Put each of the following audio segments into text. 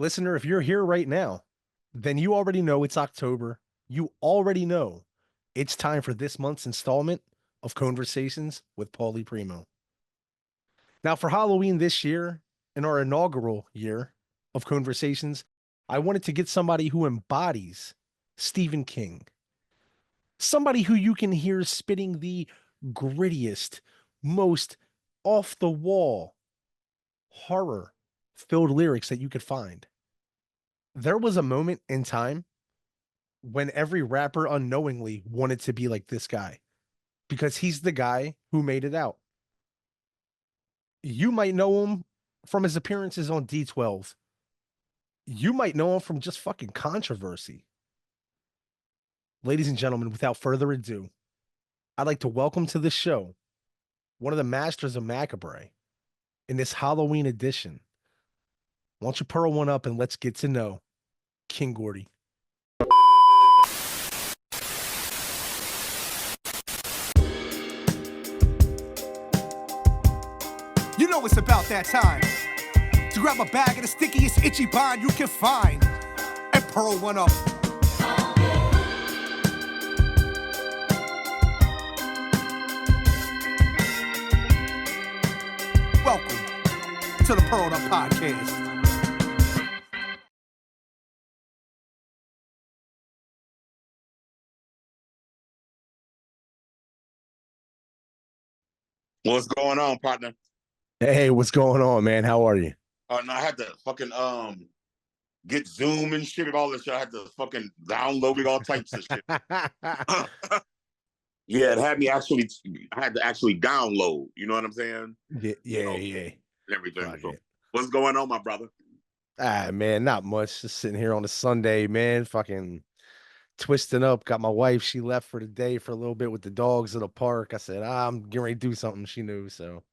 Listener, if you're here right now, then you already know it's October. You already know it's time for this month's installment of Conversations with Pawley Primo. Now, for Halloween this year, in our inaugural year of Conversations, I wanted to get somebody who embodies Stephen King. Somebody who you can hear spitting the grittiest, most off the wall, horror filled lyrics that you could find. There was a moment in time when every rapper unknowingly wanted to be like this guy because he's the guy who made it out. You might know him from his appearances on D12. You might know him from just fucking controversy. Ladies and gentlemen, without further ado, I'd like to welcome to the show one of the masters of macabre in this Halloween edition. Why don't you pearl one up and let's get to know King Gordy. You know it's about that time to grab a bag of the stickiest itchy bind you can find and pearl one up. Welcome to the Pearled Up Podcast. What's going on, partner? Hey, what's going on, man? How are you? No, I had to fucking get Zoom and shit and all this shit. I had to fucking download it, all types of shit. Yeah, it had me actually. I had to actually download. You know what I'm saying? Yeah. And everything. Fuck So, it. what's going on, my brother? Man, not much. Just sitting here on a Sunday, man. Fucking twisting up. Got my wife. She left for the day for a little bit with the dogs at the park. I said, I'm getting ready to do something. She knew. So,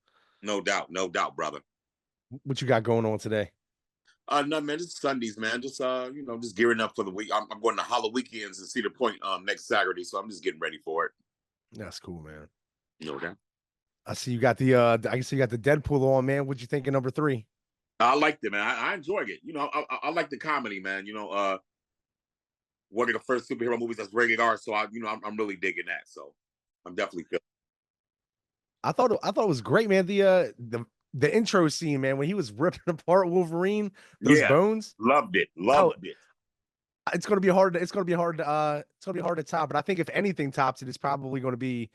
No doubt, brother. what you got going on today? No, man, it's Sundays, man. Just just gearing up for the week. I'm going to Halloween weekends and Cedar Point next Saturday, so I'm just getting ready for it. That's cool, man. No doubt. I see you got the I see you got the Deadpool on, man. What'd you think of number 3? I liked it, man. I enjoyed it. I like the comedy, man. One of the first superhero movies that's rated R, so I'm really digging that. So I'm definitely feeling. I thought it was great, man. The intro scene, man, when he was ripping apart Wolverine, those bones. Loved it. It's gonna be hard to top. But I think if anything tops it, it's probably gonna be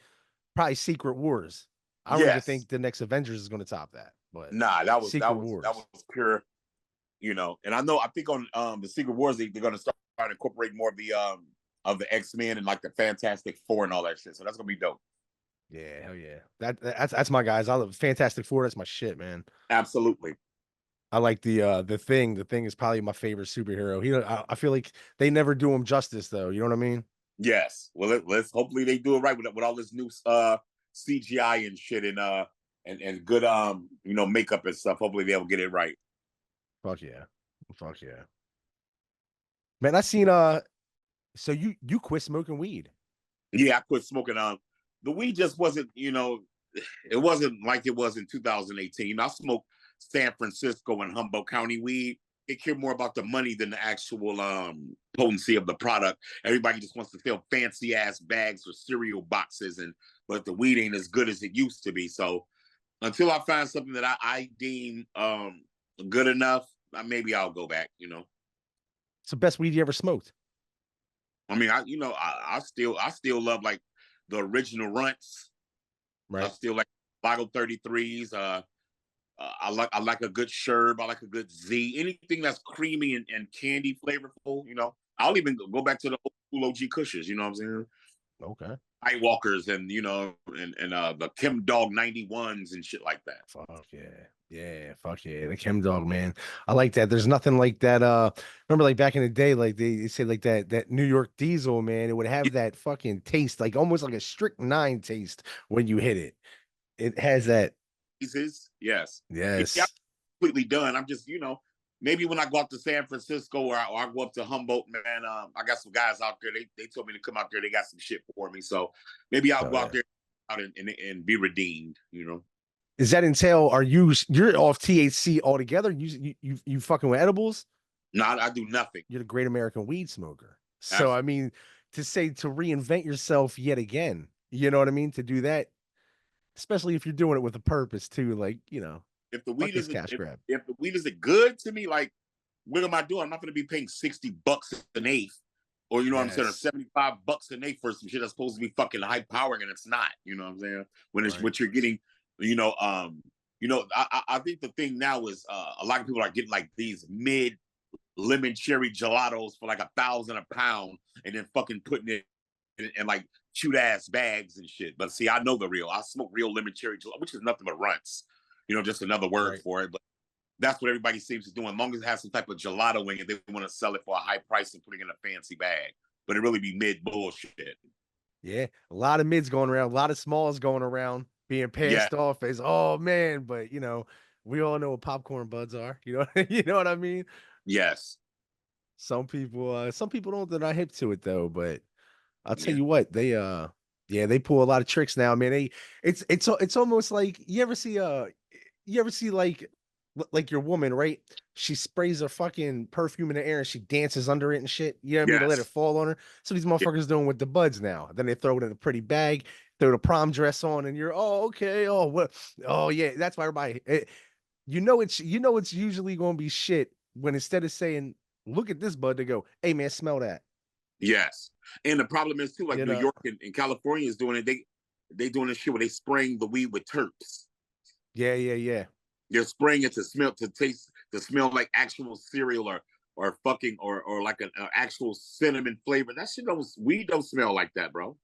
Secret Wars. I don't even think the next Avengers is gonna top that. But that was pure, and I think on the Secret Wars they're gonna start incorporating more of the X-Men and like the Fantastic Four and all that shit. So that's gonna be dope. Yeah, hell yeah. That's my guys. I love Fantastic Four. That's my shit, man. Absolutely. I like the Thing. The Thing is probably my favorite superhero. I feel like they never do him justice, though. You know what I mean? Yes. Well, let's hopefully they do it right with all this new CGI and shit and good makeup and stuff. Hopefully they'll get it right. Fuck yeah. Man, I seen so you quit smoking weed. Yeah, I quit smoking. The weed just wasn't, it wasn't like it was in 2018. I smoked San Francisco and Humboldt County weed. It cared more about the money than the actual potency of the product. Everybody just wants to fill fancy ass bags or cereal boxes, but the weed ain't as good as it used to be. So until I find something that I deem good enough, maybe I'll go back. It's the best weed you ever smoked. I mean, I still love like the original runts. Right. I still like bottle 33s. I like a good Sherb. I like a good Z. Anything that's creamy and candy flavorful. I'll even go back to the old school OG Kushers. You know what I'm saying? Okay. Night Walkers and the Kim Dog 91s and shit like that. Fuck yeah, fuck yeah, the Chem Dog, man. I like that. There's nothing like that. Remember, like back in the day, like they say, like that New York Diesel, man. It would have that fucking taste, like almost like a strychnine taste when you hit it. It has that. Yes. Yes. Yeah, completely done. I'm just maybe when I go up to San Francisco or I go up to Humboldt, man, I got some guys out there. They told me to come out there. They got some shit for me. So maybe I'll go out there and be redeemed, Does that entail, you're off THC altogether? You fucking with edibles? No, I do nothing. You're the great American weed smoker. So Absolutely. I mean, to say to reinvent yourself yet again, you know what I mean? To do that, especially if you're doing it with a purpose too, like, If the fuck weed this isn't cash grab. if the weed isn't good to me, like what am I doing? I'm not going to be paying $60 an eighth, or you know what I'm saying, or Yes. $75 an eighth for some shit that's supposed to be fucking high powering and it's not. You know what I'm saying? When it's Right. what you're getting, you know, I think the thing now is a lot of people are getting like these mid lemon cherry gelatos for like 1,000 a pound, and then fucking putting it in like cute ass bags and shit. But see, I know the real. I smoke real lemon cherry gelato, which is nothing but runts. You know, just another word Right. for it. But that's what everybody seems to do. As long as it has some type of gelato in it, they want to sell it for a high price and put it in a fancy bag. But it really be mid bullshit. Yeah. A lot of mids going around, a lot of smalls going around, being Yeah. passed off as, oh man, but we all know what popcorn buds are. You know what I mean? Yes. Some people don't, they're not hip to it though, but I'll tell Yeah. you what, yeah, they pull a lot of tricks now, man. It's almost like you ever see like your woman, right? She sprays her fucking perfume in the air and she dances under it and shit. You know what I mean? To let it Yes. fall on her. So these Yeah. motherfuckers doing with the buds now. Then they throw it in a pretty bag, throw the prom dress on, and you're okay. Oh what? Oh yeah, that's why everybody. It's usually going to be shit when instead of saying look at this bud, they go, hey man, smell that. Yes. And the problem is too, like You New know? York and California is doing it. They doing this shit where they spraying the weed with terps. Yeah, yeah, yeah. You're spraying it to smell like actual cereal or fucking or like an actual cinnamon flavor. That shit don't weed don't smell like that, bro.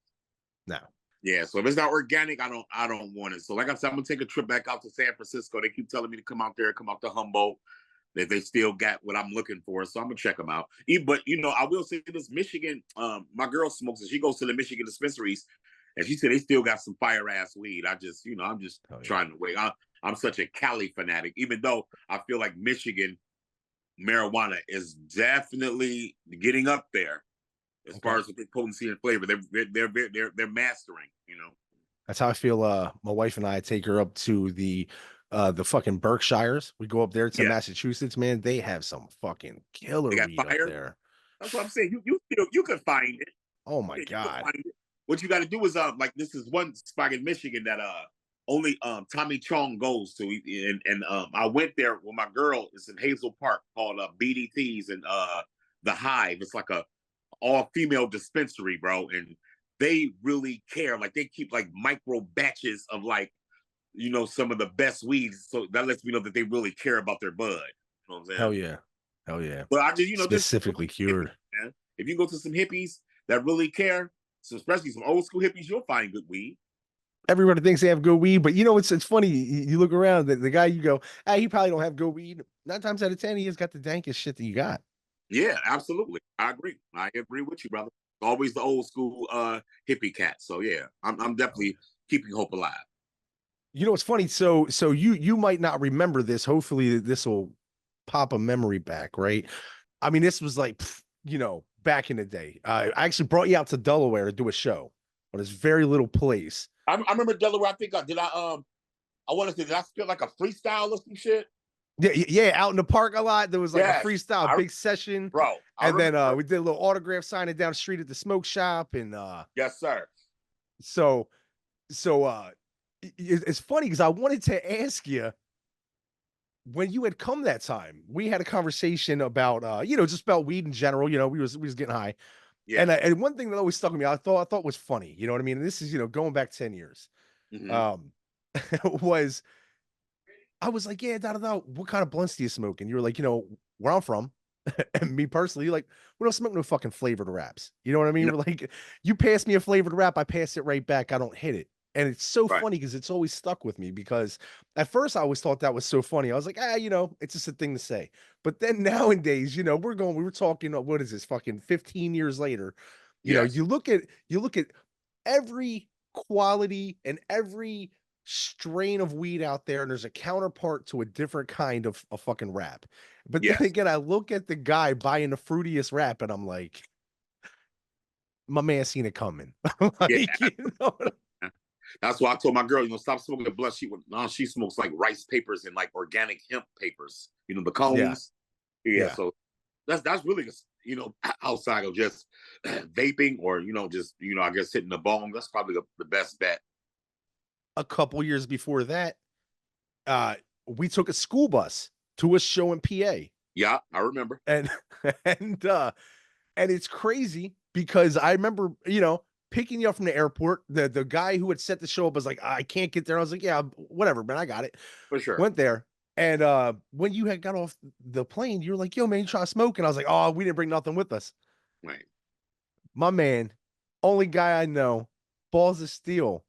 No. Yeah, so if it's not organic, I don't want it. So like I said, I'm gonna take a trip back out to San Francisco. They keep telling me to come out there, come out to Humboldt. That they still got what I'm looking for, so I'm gonna check them out. But I will say this: Michigan, my girl smokes, and she goes to the Michigan dispensaries, and she said they still got some fire ass weed. I'm just Oh yeah. trying to wait. I'm such a Cali fanatic, even though I feel like Michigan marijuana is definitely getting up there as Okay. far as the potency and flavor. They're mastering. That's how I feel. My wife and I take her up to the fucking Berkshires. We go up there to Yeah, Massachusetts, man. They have some fucking they killer got weed up fire. there. That's what I'm saying. You can find it. Oh my Yeah, you can God. find it. What you got to do is like this is one spot in Michigan that only Tommy Chong goes to, and I went there with my girl. It's in Hazel Park called BDT's and the Hive. It's like a all female dispensary, bro, and they really care. Like they keep like micro batches of like some of the best weeds, so that lets me know that they really care about their bud. You know what I'm saying? Hell yeah. Hell yeah. But I just Specifically hippies, cured. man. If you go to some hippies that really care, so especially some old school hippies, you'll find good weed. Everybody thinks they have good weed, but it's funny. You look around, the guy you go, he probably don't have good weed. 9 times out of 10, he has got the dankest shit that you got. Yeah, absolutely. I agree with you, brother. Always the old school hippie cat. So yeah, I'm definitely keeping hope alive. It's funny. So you might not remember this. Hopefully this will pop a memory back, right? I mean, this was like, back in the day. I actually brought you out to Delaware to do a show on this very little place. I remember Delaware. I think I want to say, did I spit like a freestyle or some shit? Yeah, yeah, out in the park a lot. There was like a freestyle big session, bro. And then we did a little autograph signing down the street at the smoke shop, and yes, sir. So it's funny because I wanted to ask you when you had come that time. We had a conversation about just about weed in general. We was getting high, Yeah. And one thing that always stuck with me, I thought was funny. You know what I mean? And this is going back 10 years. Mm-hmm. Was I was like, yeah, what kind of blunts do you smoke? And you were like, where I'm from, and me personally, like, we don't smoke no fucking flavored wraps. You know what I mean? No. We're like, you pass me a flavored wrap, I pass it right back. I don't hit it. And it's so funny because it's always stuck with me, because at first I always thought that was so funny. I was like, it's just a thing to say. But then nowadays, we were talking, what is this, fucking 15 years later? You look at every quality and every strain of weed out there, and there's a counterpart to a different kind of a fucking wrap. But then again, I look at the guy buying the fruitiest wrap, and I'm like, my man seen it coming. That's why I told my girl, stop smoking the blunt. She smokes like rice papers and like organic hemp papers. The cones. Yeah. So that's really, you know, outside of just vaping or, you know, just, you know, I guess hitting the bong. That's probably the best bet. A couple years before that, uh, we took a school bus to a show in PA. Yeah, I remember. And and and it's crazy because I remember, you know, picking you up from the airport. The guy who had set the show up was like, I can't get there. I was like, yeah, whatever, man, I got it. For sure. Went there. And when you had got off the plane, you were like, yo, man, you trying to smoke? And I was like, oh, we didn't bring nothing with us. Right. My man, only guy I know, balls of steel,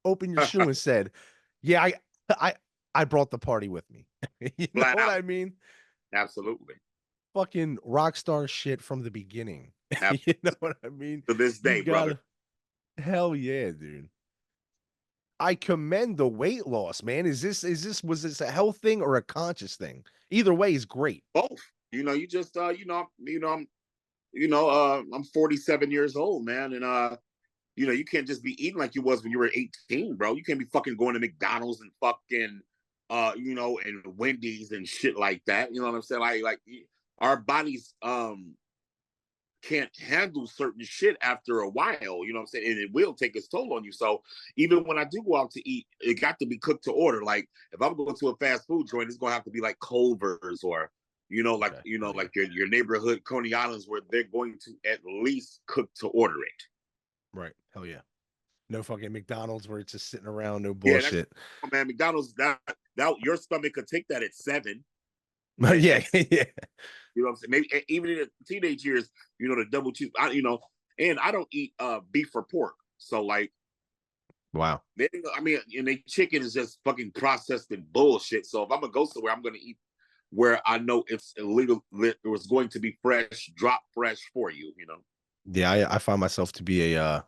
opened your shoe and said, yeah, I I brought the party with me. You know Flat what out. I mean? Absolutely. Fucking rock star shit from the beginning. You know what I mean? To this You day, brother. hell yeah, dude. I commend the weight loss, man. Was this a health thing or a conscious thing? Either way is great. Both. You know, you just I'm 47 years old, man, and you know, you can't just be eating like you was when you were 18, bro. You can't be fucking going to McDonald's and fucking you know, and Wendy's and shit like that. You know what I'm saying? Like our bodies can't handle certain shit after a while, you know what I'm saying? And it will take its toll on you. So even when I do go out to eat, it got to be cooked to order. Like if I'm going to a fast food joint, it's gonna have to be like Culver's or, you know, like, you know, like your neighborhood Coney Islands where they're going to at least cook to order it. Right. Hell yeah. No fucking McDonald's where it's just sitting around, no Yeah, bullshit. man, McDonald's that your stomach could take that at 7. Yeah, yeah. You know what I'm saying? Maybe even in the teenage years, you know, the double cheese, you know, and I don't eat beef or pork. So like, wow. I mean, and the chicken is just fucking processed and bullshit. So if I'm gonna go somewhere, I'm gonna eat where I know it's illegal. It was going to be fresh, drop fresh for you. You know. Yeah, I find myself to be a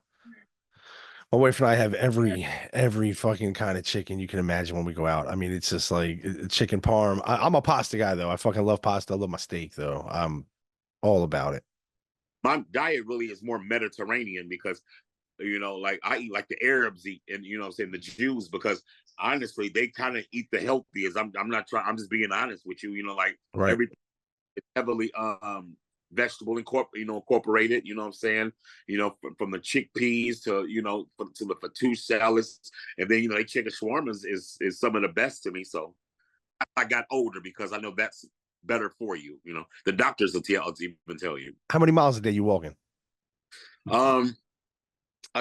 my wife and I have every fucking kind of chicken you can imagine when we go out. I mean, it's just like chicken parm. I'm a pasta guy though. I fucking love pasta. I love my steak though. I'm all about it. My diet really is more Mediterranean because, you know, like I eat like the Arabs eat, and you know what I'm saying, the Jews, because honestly, they kind of eat the healthiest. I'm not trying. I'm just being honest with you. You know, like Right. everything is heavily vegetable incorporated, you know what I'm saying? You know, from the chickpeas to, you know, to the fattoush salads. And then, you know, they chicken shawarmas is some of the best to me. So I got older because I know that's better for you. You know, the doctors will even tell you. How many miles a day you walking? I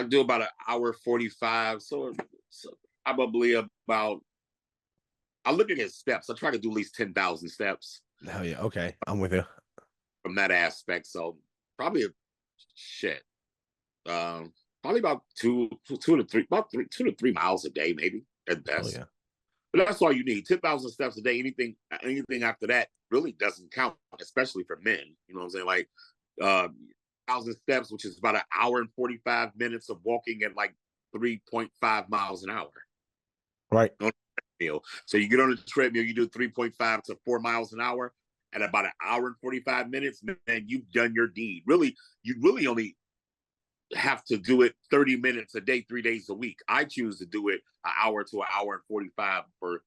do about an hour 45. So probably about, I look at his steps. I try to do at least 10,000 steps. Hell yeah. Okay. I'm with you. From that aspect. So probably probably about 2 to 3, about 2 to 3 miles a day, maybe at best. Oh, yeah. But that's all you need. 10,000 steps a day. Anything after that really doesn't count, especially for men. You know what I'm saying? Like 1,000 steps, which is about an hour and 45 minutes of walking at like 3.5 miles an hour. Right. So you get on the treadmill, you do 3.5 to 4 miles an hour. At about an hour and 45 minutes, man, you've done your deed. Really, you really only have to do it 30 minutes a day, 3 days a week. I choose to do it an hour to an hour and 45 for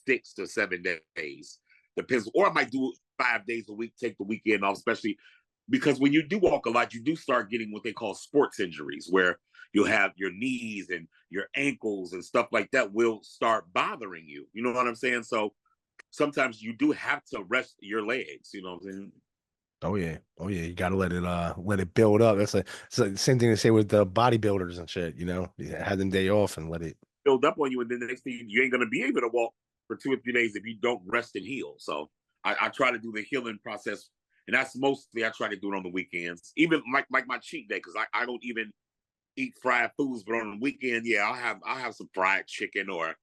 6 to 7 days. Depends. Or I might do it 5 days a week, take the weekend off, especially because when you do walk a lot, you do start getting what they call sports injuries, where you'll have your knees and your ankles and stuff like that will start bothering you. You know what I'm saying? So sometimes you do have to rest your legs, you know what I'm saying? Oh yeah. Oh yeah. You gotta let it build up. It's the same thing to say with the bodybuilders and shit, you know. You have them day off and let it build up on you, and then the next thing you ain't gonna be able to walk for 2 or 3 days if you don't rest and heal. So I try to do the healing process, and that's mostly I try to do it on the weekends. Even like my cheat day, because I don't even eat fried foods, but on the weekend, yeah, I'll have some fried chicken or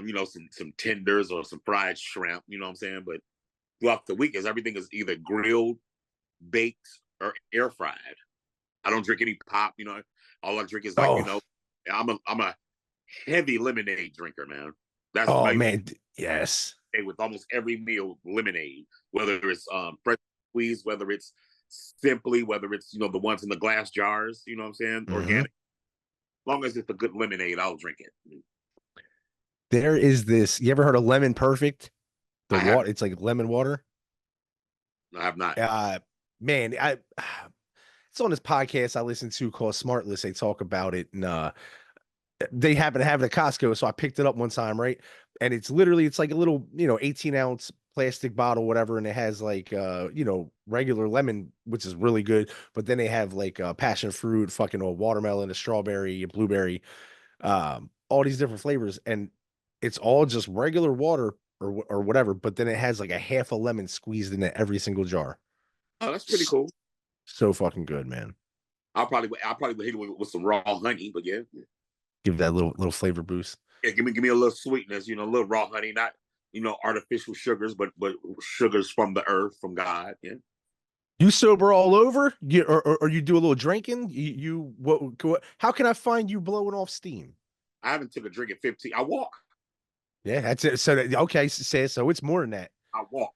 you know, some tenders or some fried shrimp, you know what I'm saying? But throughout the weekends, everything is either grilled, baked, or air fried. I don't drink any pop, you know. All I drink is like, you know, I'm a heavy lemonade drinker, man. That's man, yes. With almost every meal, lemonade, whether it's fresh squeeze, whether it's simply, whether it's, you know, the ones in the glass jars, you know what I'm saying? Mm-hmm. Organic. As long as it's a good lemonade, I'll drink it. There is this. You ever heard of lemon perfect? The water, it's like lemon water. I have not. Man, it's on this podcast I listen to called Smartless. They talk about it, and they happen to have it at Costco, so I picked it up one time, right? And it's like a little, 18-ounce plastic bottle, whatever, and it has like regular lemon, which is really good, but then they have like passion fruit, fucking a watermelon, a strawberry, a blueberry, all these different flavors, and it's all just regular water or whatever, but then it has like a half a lemon squeezed in every single jar. Oh, that's pretty cool. So fucking good, man. I'll probably hit it with some raw honey, but yeah. Give that little flavor boost. Yeah, give me a little sweetness, a little raw honey, not artificial sugars, but sugars from the earth, from God. Yeah. You sober all over? Or you do a little drinking? What? How can I find you blowing off steam? I haven't took a drink at 15. I walk. Yeah, that's it. So okay, so it's more than that. I walk,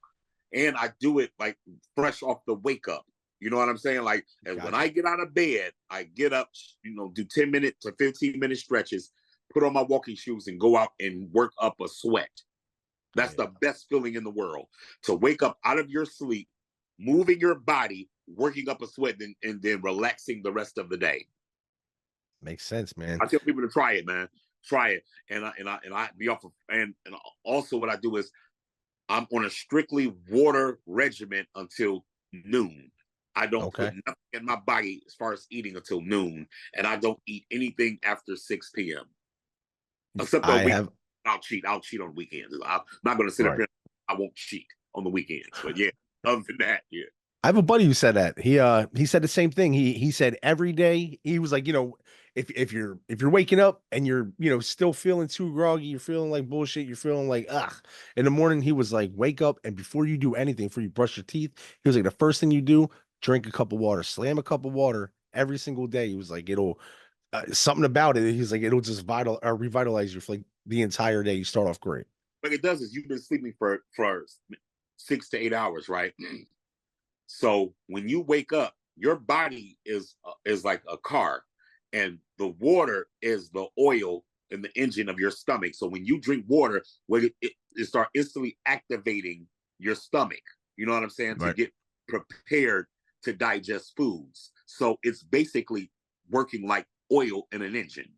and I do it like fresh off the wake up. You know what I'm saying? Like, and Gotcha. when I get out of bed, I get up, do 10-minute to 15-minute stretches, put on my walking shoes, and go out and work up a sweat. That's the best feeling in the world, to wake up out of your sleep, moving your body, working up a sweat, and then relaxing the rest of the day. Makes sense, man. I tell people to try it, man. Try it, and I be off of, and also what I do is I'm on a strictly water regimen until noon. I don't put nothing in my body as far as eating until noon, and I don't eat anything after 6 p.m. Except I'll cheat. I'll cheat on weekends. I'm not going to sit up here. I won't cheat on the weekends. But yeah, other than that, yeah. I have a buddy who said that. He said the same thing. He said every day he was like, if you're waking up and you're still feeling too groggy, you're feeling like bullshit, you're feeling like in the morning, he was like, wake up, and before you do anything, before you brush your teeth, he was like, the first thing you do, drink a cup of water, slam a cup of water every single day. He was like, it'll something about it. He's like, it'll just revitalize you for like the entire day. You start off great. What it does is you've been sleeping for 6 to 8 hours, right? So when you wake up, your body is like a car, and the water is the oil in the engine of your stomach. So when you drink water, it start instantly activating your stomach. You know what I'm saying? Right. To get prepared to digest foods. So it's basically working like oil in an engine.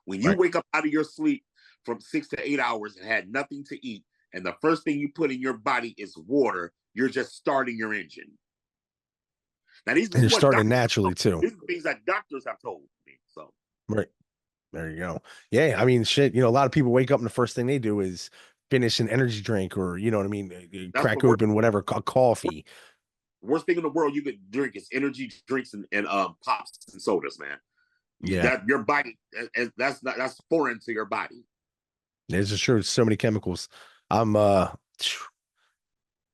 When you wake up out of your sleep from 6 to 8 hours and had nothing to eat, and the first thing you put in your body is water, you're just starting your engine. Now, you're starting naturally too. These are things that doctors have told me. So right there you go. Yeah, I mean, shit. A lot of people wake up and the first thing they do is finish an energy drink, or what I mean, crack open whatever, coffee. Worst thing in the world you could drink is energy drinks and pops and sodas, man. Yeah, that your body that's foreign to your body. There's just sure so many chemicals. I'm one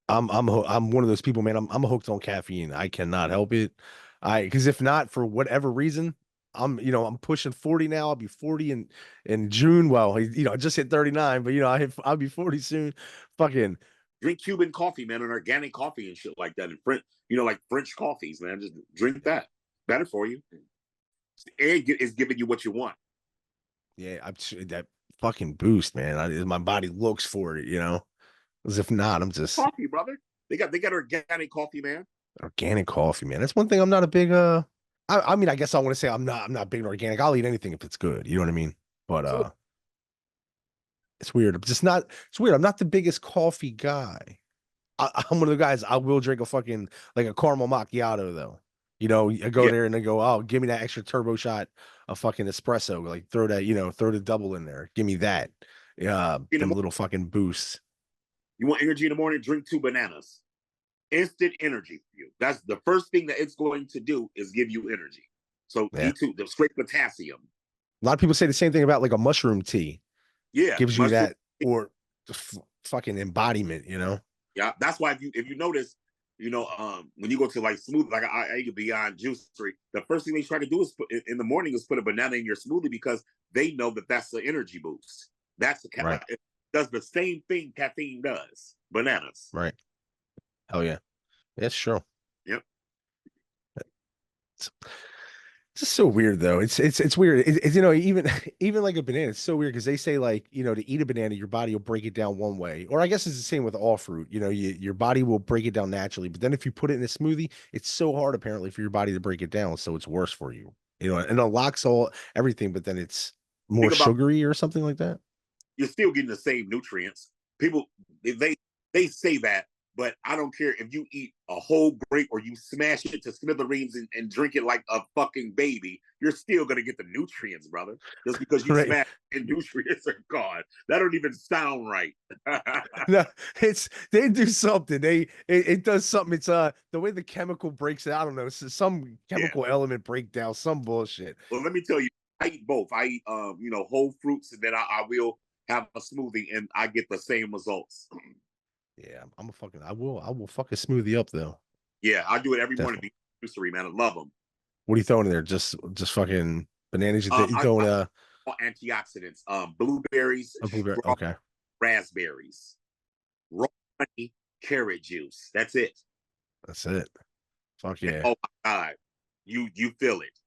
of those people, man. I'm hooked on caffeine. I cannot help it. Because if not, for whatever reason, I'm pushing 40 now. I'll be 40 in June. Well, I just hit 39, but I'll be 40 soon. Fucking drink Cuban coffee, man, and organic coffee and shit like that. And French, like French coffees, man. Just drink that. Better for you. Air is giving you what you want. Yeah, that fucking boost, man. My body looks for it, As if not, I'm just coffee, brother. They got organic coffee, man. Organic coffee, man. That's one thing I'm not a big I mean, I guess I want to say I'm not big on organic. I'll eat anything if it's good. You know what I mean? But it's weird. It's weird. I'm not the biggest coffee guy. I'm one of the guys, I will drink a fucking like a caramel macchiato though. I go there and they go, oh, give me that extra turbo shot of fucking espresso. Like throw that, throw the double in there. Give me that. Yeah, them little fucking boosts. You want energy in the morning? Drink 2 bananas. Instant energy for you. That's the first thing that it's going to do is give you energy. So eat the straight potassium. A lot of people say the same thing about like a mushroom tea. Yeah, gives you that or fucking embodiment. Yeah, that's why if you notice, when you go to like smoothie, like I eat Beyond Juicery, the first thing they try to do is put in the morning is put a banana in your smoothie because they know that that's the energy boost. That's it does the same thing caffeine does. Bananas. Right. Oh yeah. That's true. Yep. It's just so weird though. It's weird. It's even even like a banana. It's so weird because they say like to eat a banana, your body will break it down one way, or I guess it's the same with all fruit. Your body will break it down naturally, but then if you put it in a smoothie, it's so hard apparently for your body to break it down, so it's worse for you. And it unlocks all everything, but then it's more Think about sugary or something like that. you're still getting the same nutrients. People they say that, but I don't care if you eat a whole grape or you smash it to smithereens and drink it like a fucking baby. You're still gonna get the nutrients, brother. Just because you Right. smash and nutrients are gone. That don't even sound right. No, it's they do something. It does something. It's the way the chemical breaks it. I don't know. It's some Yeah. chemical element breakdown, some bullshit. Well, let me tell you, I eat both. I eat whole fruits, and then I will have a smoothie, and I get the same results. Yeah, I'm a fucking. I will fuck a smoothie up though. Yeah, I do it every morning. Definitely. Juicery, man, I love them. What are you throwing in there? Just fucking bananas. You I throwing antioxidants, blueberries, a blueberry? straw, Okay, raspberries, raw honey, carrot juice. That's it. that's it. Fuck And, yeah, oh my god, you feel it.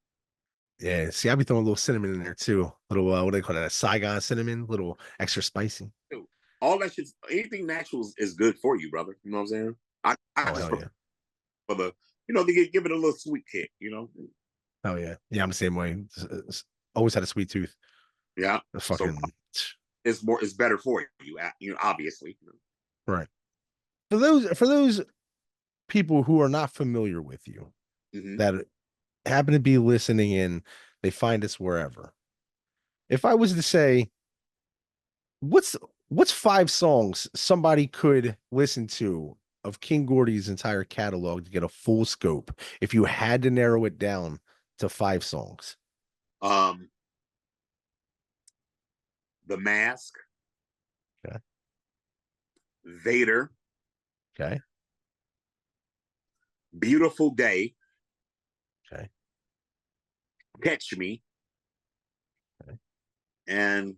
yeah. See, I be throwing a little cinnamon in there too. Little what do they call that? Saigon cinnamon. Little extra spicy. Too. All that shit, anything natural is good for you, brother. You know what I'm saying? I Oh just hell prefer yeah, for the they give it a little sweet kick. hell yeah, yeah. I'm the same way. Always had a sweet tooth. Yeah. The So fucking it's better for you. Obviously. right. For those people who are not familiar with you Hmm. that happen to be listening in, they find us wherever. If I was to say, what's what's 5 songs somebody could listen to of King Gordy's entire catalog to get a full scope if you had to narrow it down to 5 songs? Um, The Mask, Okay. Vader, Okay. Beautiful Day, Okay. Catch Me, Okay. and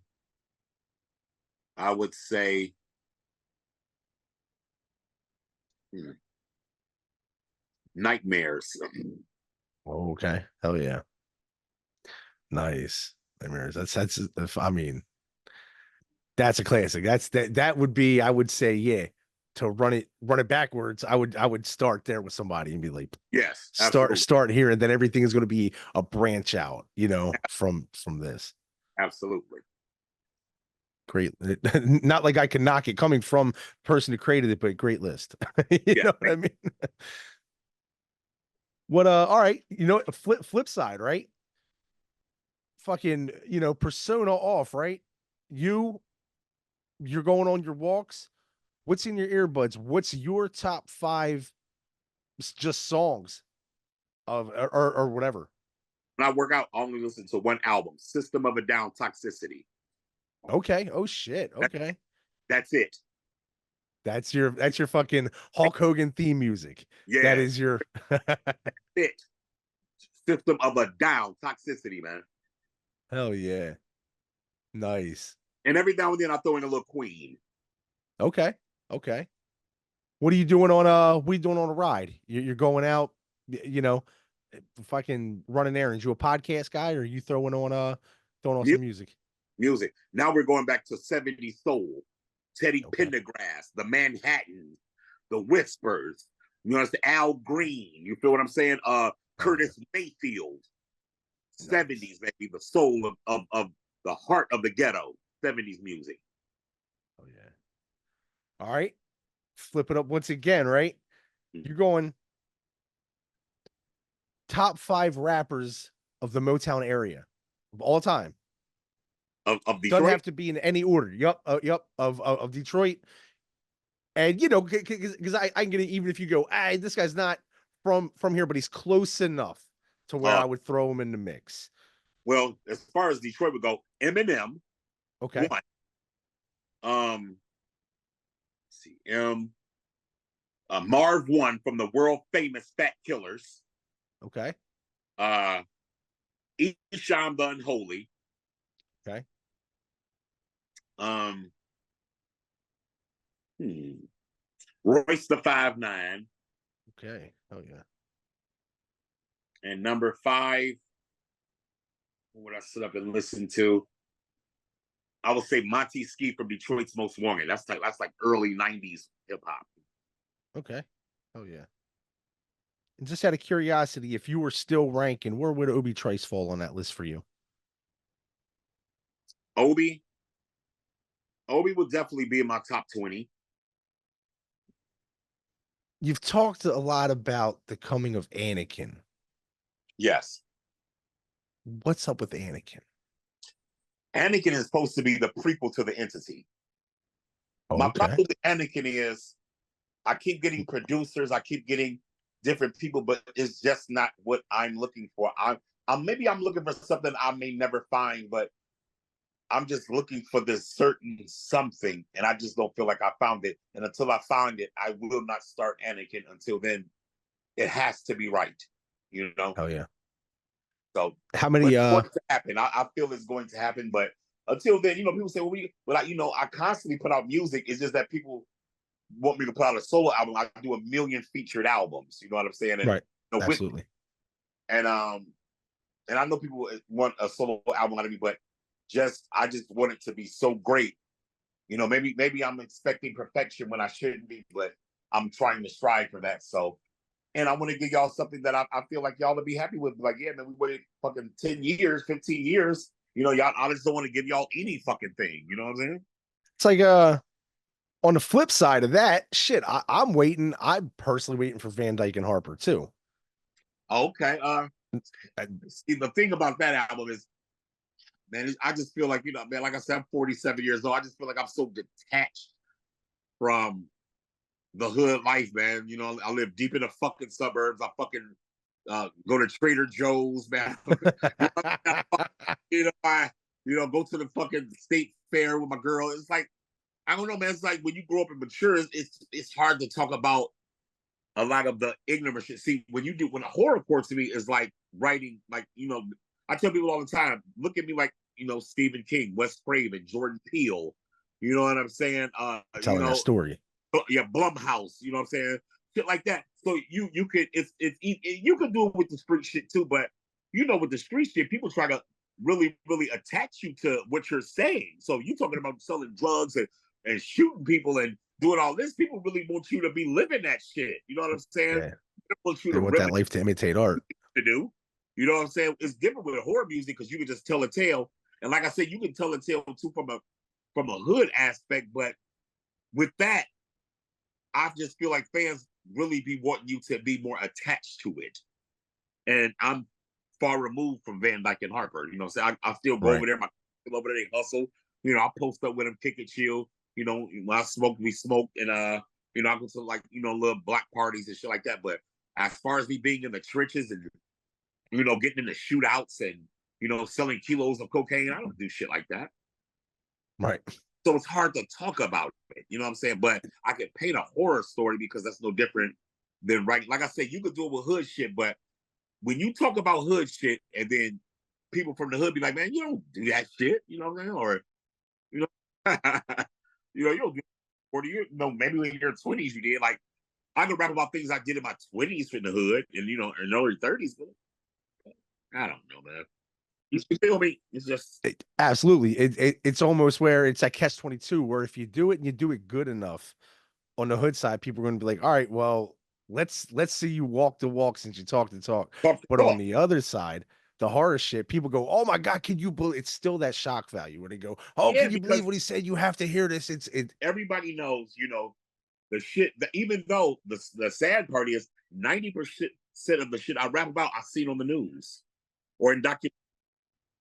I would say hmm, Nightmares. Oh, okay. Hell yeah. Nice. Nightmares. That's I mean, that's a classic. That would be, I would say, yeah. To run it backwards, I would start there with somebody and be like, Yes, start absolutely, start here, and then everything is going to be a branch out, from this. absolutely. Great. Not like I can knock it coming from the person who created it, but great list. You Yeah, know what I mean? What all right, flip side, right? Fucking, persona off, right? You you're going on your walks. What's in your earbuds? What's your top 5 just songs of or whatever? when I work out, I only listen to one album, System of a Down, Toxicity. Okay. Oh shit. That, Okay. that's it. That's your fucking Hulk Hogan theme music. That Yes, is your it. System of a Down, Toxicity, man. hell yeah. Nice. And every now and then I throw in a little Queen. Okay. Okay. What are you doing on a ride? You're going out, fucking running errands. You a podcast guy, or are you throwing on some music? Music. Now we're going back to 70s soul, Teddy Okay. Pendergrass, the Manhattan, the Whispers. It's the Al Green. You feel what I'm saying? Oh yeah. Curtis Mayfield, Nice. 70s, maybe the soul of the heart of the ghetto, 70s music. Oh yeah. All right. Flip it up once again, right? You're going top 5 rappers of the Motown area of all time. Of Doesn't Detroit. have to be in any order. Yep. Yep. Of Detroit. And because I can get it even if you go, this guy's not from here, but he's close enough to where Uh, I would throw him in the mix. well, as far as Detroit would go, Eminem, Okay. one. Let's see, Marv one from the world famous Fat Killers. Okay. Uh, Esham the Unholy. Okay. Um, Royce the 5'9", Okay. Oh yeah. and number 5, what I sit up and listen to. I would say Monty Ski from Detroit's Most Wanted. That's like early '90s hip hop. Okay. Oh yeah. And just out of curiosity, if you were still ranking, where would Obi Trice fall on that list for you? Obi would definitely be in my top 20. You've talked a lot about the coming of Anakin. Yes. What's up with Anakin? Anakin is supposed to be the prequel to the Entity. My Okay. problem with Anakin is I keep getting producers, I keep getting different people, but it's just not what I'm looking for. I'm maybe I'm looking for something I may never find, but I'm just looking for this certain something, and I just don't feel like I found it. And until I find it, I will not start Anakin. Until then, it has to be right, you know. Oh yeah. So, How but many it's going to happen. I feel it's going to happen, but until then, you know, people say, well, I constantly put out music. It's just that people want me to put out a solo album. I do a million featured albums. You know what I'm saying? And, right. you know, Absolutely. and I know people want a solo album out of me, but I just want it to be so great. You know, maybe I'm expecting perfection when I shouldn't be, but I'm trying to strive for that. So, and I want to give y'all something that I feel like y'all to be happy with. Like, yeah, man, we waited fucking 10 years, 15 years. You know, y'all, I just don't want to give y'all any fucking thing. You know what I'm saying? It's like on the flip side of that, shit, I'm waiting. I'm personally waiting for Van Dyke and Harper too. Okay. See, the thing about that album is, man, I just feel like, you know, man, like I said, I'm 47 years old. I just feel like I'm so detached from the hood life, man. You know, I live deep in the fucking suburbs. I fucking go to Trader Joe's, man. Go to the fucking state fair with my girl. It's like, I don't know, man. It's like when you grow up and mature, it's hard to talk about a lot of the ignorant shit. See, when a horrorcore to me is like writing, like, you know, I tell people all the time, look at me like, you know, Stephen King, Wes Craven, Jordan Peele. You know what I'm saying? Telling that story. Yeah, Blumhouse. You know what I'm saying? Shit like that. So you could you could do it with the street shit too, but you know, with the street shit, people try to really, really attach you to what you're saying. So you talking about selling drugs and shooting people and doing all this, people really want you to be living that shit. You know what I'm saying? Yeah. They want you They to want really that life to imitate art. to do. You know what I'm saying? It's different with horror music because you can just tell a tale. And like I said, you can tell a tale too from a hood aspect, but with that, I just feel like fans really be wanting you to be more attached to it. And I'm far removed from Van Dyke and Harper. You know what I'm saying? I still go over there, over there, they hustle. You know, I post up with them, kick it, chill. You know, when I smoke, we smoke. And, you know, I go to like, you know, little black parties and shit like that. But as far as me being in the trenches and, you know, getting in the shootouts and, you know, selling kilos of cocaine, I don't do shit like that. Right. So it's hard to talk about it, you know what I'm saying? But I could paint a horror story because that's no different than writing. Like I said, you could do it with hood shit, but when you talk about hood shit and then people from the hood be like, man, you don't do that shit, you know what I'm saying? Or, you know, you don't do 40 years. No, maybe in your 20s you did. Like, I could rap about things I did in my 20s in the hood and, you know, in early 30s, but I don't know, man. You feel me? It's just absolutely. It's almost where it's at catch-22, where if you do it and you do it good enough on the hood side, people are going to be like, all right, well, let's see you walk the walk since you talk the talk. But on the other side, the horror shit, people go, oh my God, can you believe? It's still that shock value where they go, oh, can you believe what he said? You have to hear this. Everybody knows, you know, the shit that even though the sad part is 90% of the shit I rap about, I seen on the news or in documentary.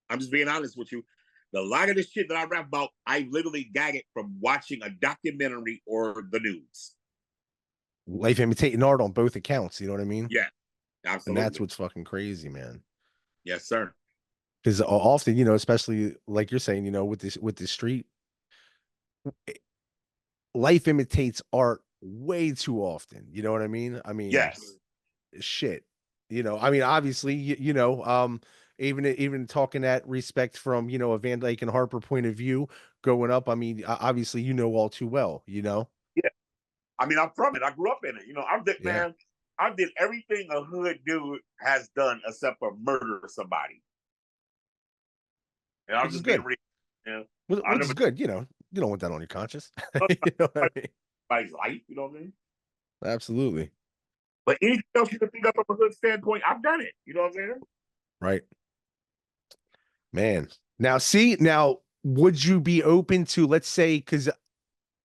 I'm just being honest with you. A lot of the shit that I rap about, I literally gag it from watching a documentary or the news. Life imitating art on both accounts. You know what I mean? Yeah, absolutely. And that's what's fucking crazy, man. Yes, sir. Because often, you know, especially like you're saying, you know, with the street, life imitates art way too often. You know what I mean? I mean, yes, shit. You know, I mean, obviously, you know, even talking that respect from, you know, a Van Dyke and Harper point of view growing up. I mean, obviously, you know all too well. You know. Yeah. I mean, I'm from it. I grew up in it. You know, man. I did everything a hood dude has done except for murder somebody. And I which was is just being good. real. Yeah. I Which never is good. You know, you don't want that on your conscience. You know what I mean? anybody's life, you know what I mean? Absolutely. But anything else you can think of from a hood standpoint, I've done it. You know what I'm saying? Right. Man. Now, see, now, would you be open to, let's say, because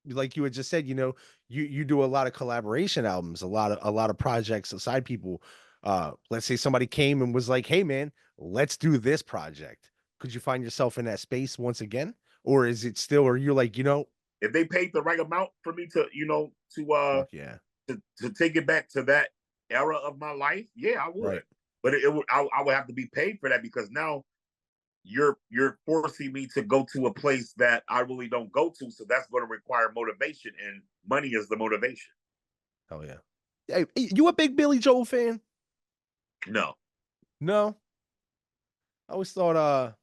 like you had just said, you know, you do a lot of collaboration albums, a lot of projects aside people. Let's say somebody came and was like, "Hey, man, let's do this project." Could you find yourself in that space once again, or is it still? Or you're like, you know, If they paid the right amount for me to, fuck yeah, to take it back to that era of my life, yeah, I right, would. But it would I would have to be paid for that because now you're forcing me to go to a place that I really don't go to. So that's going to require motivation, and money is the motivation. hell yeah. Hey, you a big Billy Joel fan? No, No, I always thought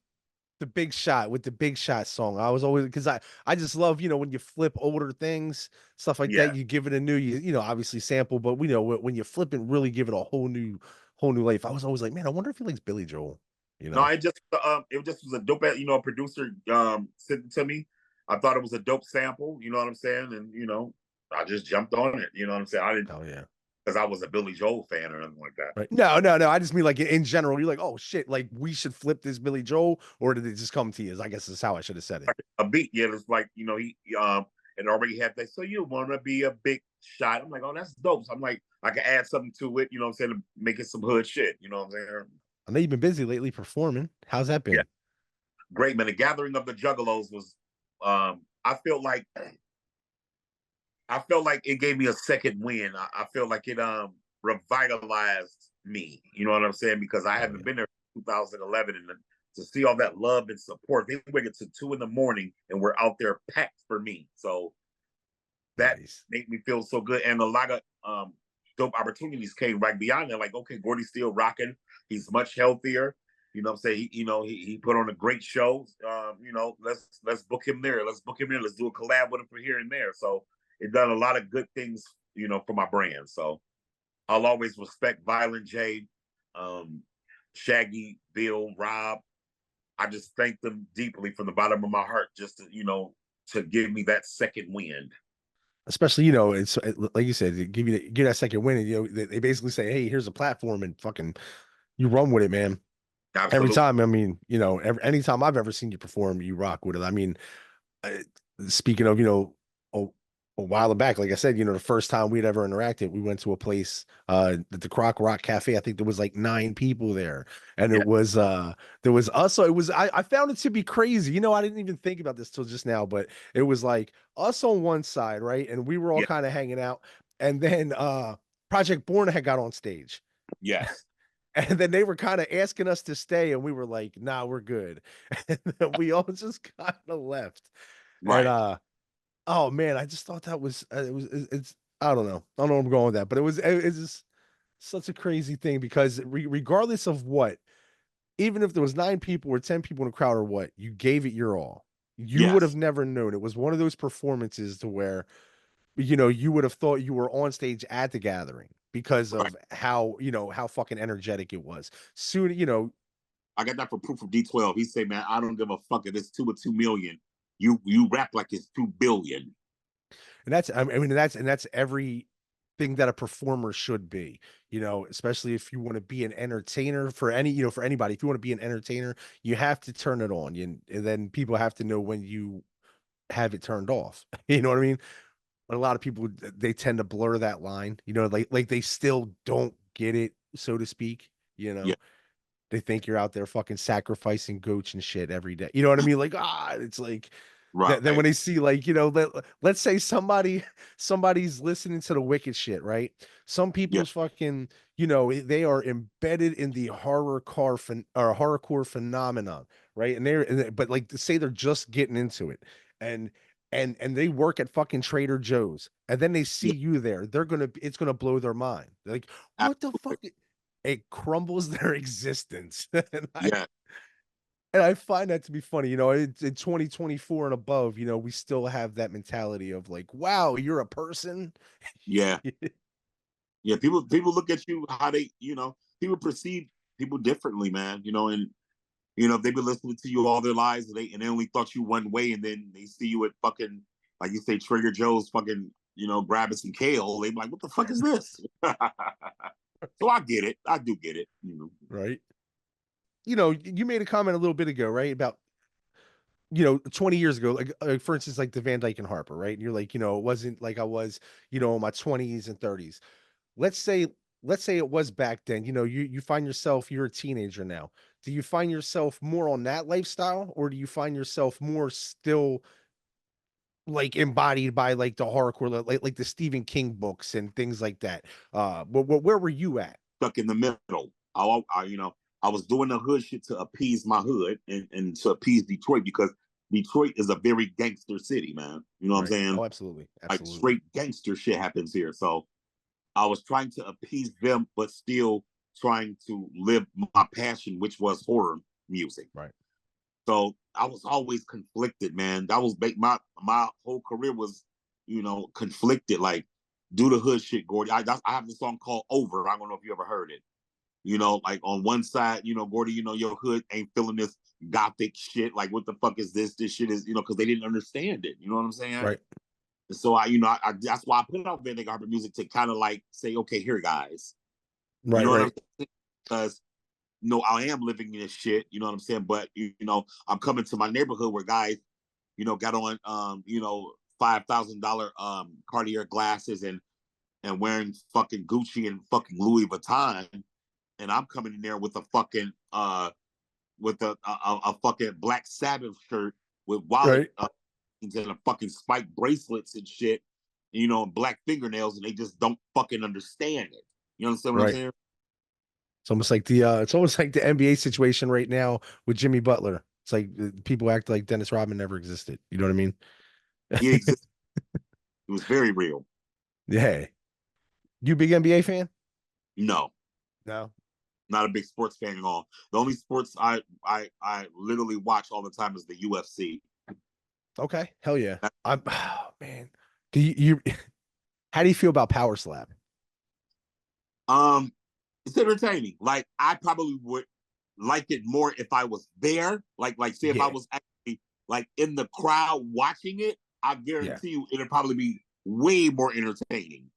the Big Shot with the Big Shot song. I was always because I just love, you know, when you flip older things, stuff like yeah, that, you give it a new, you know, obviously sample, but we know when you flip it, really give it a whole new life. I was always like, man, I wonder if he likes Billy Joel, you no, know. it just was a dope, a producer sent it to me. I thought it was a dope sample, you know what I'm saying, and I just jumped on it, you know what I'm saying. I didn't Oh yeah. because I was a Billy Joel fan or anything like that. Right. No. I just mean like in general, you're like, oh shit, like we should flip this Billy Joel, or did it just come to you? I guess is how I should have said it. A beat, yeah, it's like he it already had that. So you want to be a big shot? I'm like, oh, that's dope. So I'm like, I can add something to it, you know what I'm saying, to make it some hood shit, you know what I'm saying? I know you've been busy lately performing. How's that Yeah, been? great man. The Gathering of the Juggalos was, I feel like it gave me a second win. I feel like it revitalized me. You know what I'm saying? Because I Oh haven't yeah. been there in 2011, and to see all that love and support, they wake up to 2 in the morning and we're out there packed for me. So that Nice. made me feel so good, and a lot of dope opportunities came right beyond that. Like, okay, Gordy's still rocking. He's much healthier. You know what I'm saying? He put on a great show. Let's book him there. Let's book him in. Let's do a collab with him for here and there. So it done a lot of good things, for my brand. So I'll always respect Violent J, um, Shaggy, Bill, Rob. I just thank them deeply from the bottom of my heart, just to give me that second wind. Especially, you know, it's like you said, give that second win, and you know, they basically say, hey, here's a platform, and fucking you run with it, man. Every Absolutely. time, I mean, you know, anytime I've ever seen you perform, you rock with it. I mean, uh, speaking of, you know, a, a while back, like I said, you know, the first time we'd ever interacted, we went to a place, at the Croc Rock Cafe. I think there was like 9 people there, and Yeah. there was us. So it was, I found it to be crazy. You know, I didn't even think about this till just now, but it was like us on one side, right? And we were all Yeah. kind of hanging out, and then Project Born had got on stage. Yes. And then they were kind of asking us to stay, and we were like, nah, we're good. And then we all just kind of left. And Right. oh man, I just thought that was it's I don't know. I don't know where I'm going with that, but it's just such a crazy thing because regardless of what, even if there was 9 people or 10 people in the crowd or what, you gave it your all. You would have Yes. never known. It was one of those performances to where, you know, you would have thought you were on stage at the gathering because Right. of how, you know, how fucking energetic it was. Soon, you know, I got that for proof of D12. He said, "Man, I don't give a fuck if it's 2 or 2 million. You rap like it's 2 billion." and that's, I mean, that's everything that a performer should be, you know, especially if you want to be an entertainer for any, you know, for anybody. If you want to be an entertainer, you have to turn it on. And then people have to know when you have it turned off. You know what I mean? But a lot of people, they tend to blur that line, you know, like they still don't get it, so to speak, you Yeah. know. They think you're out there fucking sacrificing goats and shit every day. You know what I mean? Like, it's like then when Right. they see, like, you know, let's say somebody's listening to the wicked shit, right? Some Yeah. people's fucking, you know, they are embedded in the horrorcore phenomenon, right? But like to say they're just getting into it, and and they work at fucking Trader Joe's, and then they see Yeah. you there, it's gonna blow their mind. They're like, what the Absolutely. fuck? It crumbles their existence. Yeah. And I find that to be funny. You know, in 2024 and above, you know, we still have that mentality of like, wow, you're a person. Yeah. Yeah. People look at you how they, people perceive people differently, man. And You know, they've been listening to you all their lives, and they only thought you one way, and then they see you at fucking, like you say, Trader Joe's fucking, you know, grabbing some kale. They be like, what the fuck is this? So I get it. I do get it. You know, Right. You know, you made a comment a little bit ago, right? About, 20 years ago, like for instance, like the Van Dyke and Harper, right? And you're like, it wasn't like I was, in my 20s and 30s. Let's say, it was back then. You find yourself, you're a teenager now. Do you find yourself more on that lifestyle, or do you find yourself more still like embodied by like the horrorcore, like the Stephen King books and things like that? Where were you at? stuck in the middle. You know, I was doing the hood shit to appease my hood and to appease Detroit, because Detroit is a very gangster city, man. You know what I'm Right. saying? Oh, absolutely. Like Absolutely. straight gangster shit happens here. So I was trying to appease them, but still trying to live my passion, which was horror music. Right. So I was always conflicted, man. That was my whole career was, you know, conflicted. Like, do the hood shit, Gordy. I have this song called Over. I don't know if you ever heard it. You know, like on one side, you know, Gordy, you know, your hood ain't feeling this gothic shit. Like, what the fuck is this? This shit is, you know, because they didn't understand it. You know what I'm saying? Right. And so I that's why I put out Van Dyke Harper music, to kind of like say, okay, here, guys. You Right. know what Right. I'm saying? Because no, I am living in this shit. You know what I'm saying? But you know, I'm coming to my neighborhood where guys, you know, got on you know, $5,000 Cartier glasses and wearing fucking Gucci and fucking Louis Vuitton, and I'm coming in there with a fucking with a fucking Black Sabbath shirt with wallet Right. and a fucking spike bracelets and shit, you know, and black fingernails, and they just don't fucking understand it. You understand what I'm Right. saying? It's almost like the NBA situation right now with Jimmy Butler. It's like people act like Dennis Rodman never existed. You know what I mean? He existed. It was very real. Yeah. You a big NBA fan? No, No. not a big sports fan at all. The only sports I literally watch all the time is the UFC. Okay. Hell yeah. Oh, man. Do you how do you feel about Power Slap? Um, it's entertaining. Like, I probably would like it more if I was there. Like say if I Yeah. was actually like in the crowd watching it, I Yeah. guarantee you it'd probably be way more entertaining.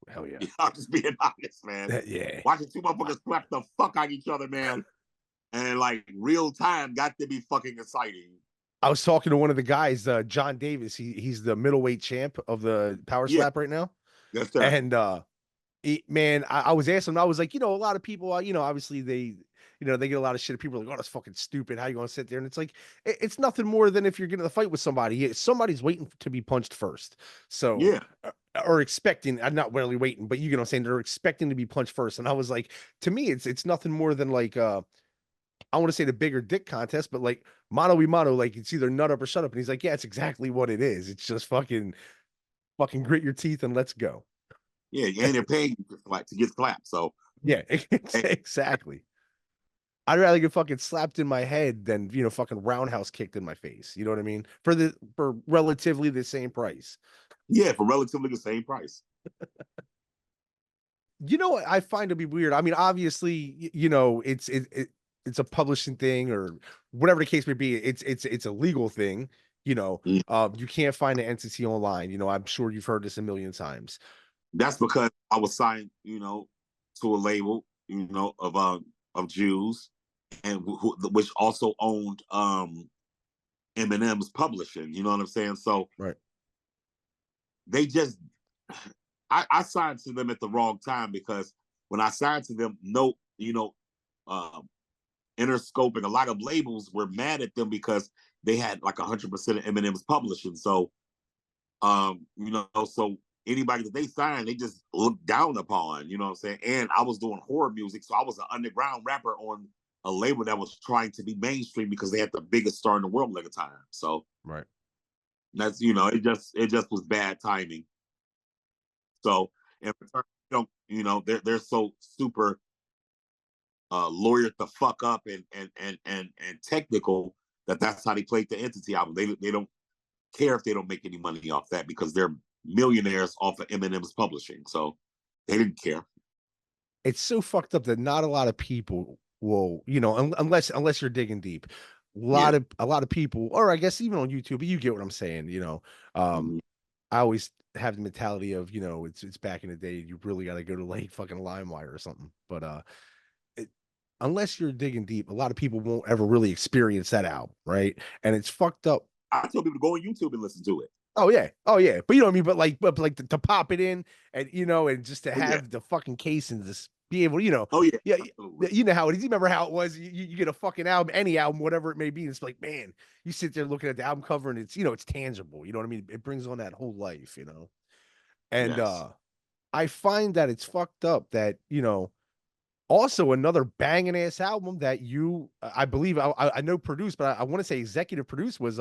Hell yeah. I'm just being honest, man. Yeah. Watching two motherfuckers slap the fuck out of each other, man, and like real time, got to be fucking exciting. I was talking to one of the guys, John Davis. He's the middleweight champ of the Power Yeah, Slap right now. yes, sir. And man, I was asking him, I was like, a lot of people, obviously they get a lot of shit. People are like, oh, that's fucking stupid. How you gonna sit there? And it's like, it's nothing more than if you're getting a fight with somebody, somebody's waiting to be punched first. So, Yeah, or expecting, I'm not really waiting, but you know what I'm saying? They're expecting to be punched first. And I was like, to me, it's nothing more than like, I want to say the bigger dick contest, but like mano y mano, like it's either nut up or shut up. And he's like, yeah, it's exactly what it is. It's just fucking grit your teeth and let's go. yeah, and they're paying you to get slapped. So Yeah, hey, exactly. I'd rather get fucking slapped in my head than, fucking roundhouse kicked in my face. You know what I mean? For relatively the same price. yeah, for relatively the same price. You know what I find to be weird? I mean, obviously, it's a publishing thing or whatever the case may be. It's a legal thing. Mm. You can't find an entity online. I'm sure you've heard this a million times. That's because I was signed, you know, to a label, you know, of Jews, and which also owned Eminem's publishing. You know what I'm saying? So Right. they just, I signed to them at the wrong time, because when I signed to them, no, you know, Interscope and a lot of labels were mad at them because they had like 100% of Eminem's publishing. So, you know, so anybody that they signed, they just looked down upon, you know what I'm saying? And I was doing horror music, so I was an underground rapper on a label that was trying to be mainstream because they had the biggest star in the world at the time. So Right. that's, you know, it just was bad timing. So in return, you know, they're so super lawyered the fuck up and technical that's how they played the Entity album. They don't care if they don't make any money off that, because they're millionaires off of Eminem's publishing. So they didn't care. It's so fucked up that not a lot of people will, unless you're digging deep. Yeah. A lot of people, or I guess even on YouTube, but you get what I'm saying, Mhm. I always have the mentality of, it's back in the day, you really got to go to like fucking LimeWire or something. But it, unless you're digging deep, a lot of people won't ever really experience that album, right? And it's fucked up. I tell people to go on YouTube and listen to it. Oh yeah, oh yeah. But you know what I mean. But like to pop it in, and and just to Oh yeah. have the fucking case and just be able, Oh yeah. yeah, Absolutely. you know how it is. You remember how it was? You get a fucking album, any album, whatever it may be. And it's like, man, you sit there looking at the album cover, and it's it's tangible. You know what I mean? It brings on that whole life, And Yes. I find that it's fucked up that also another banging ass album that I believe I know produced, but I want to say executive produced was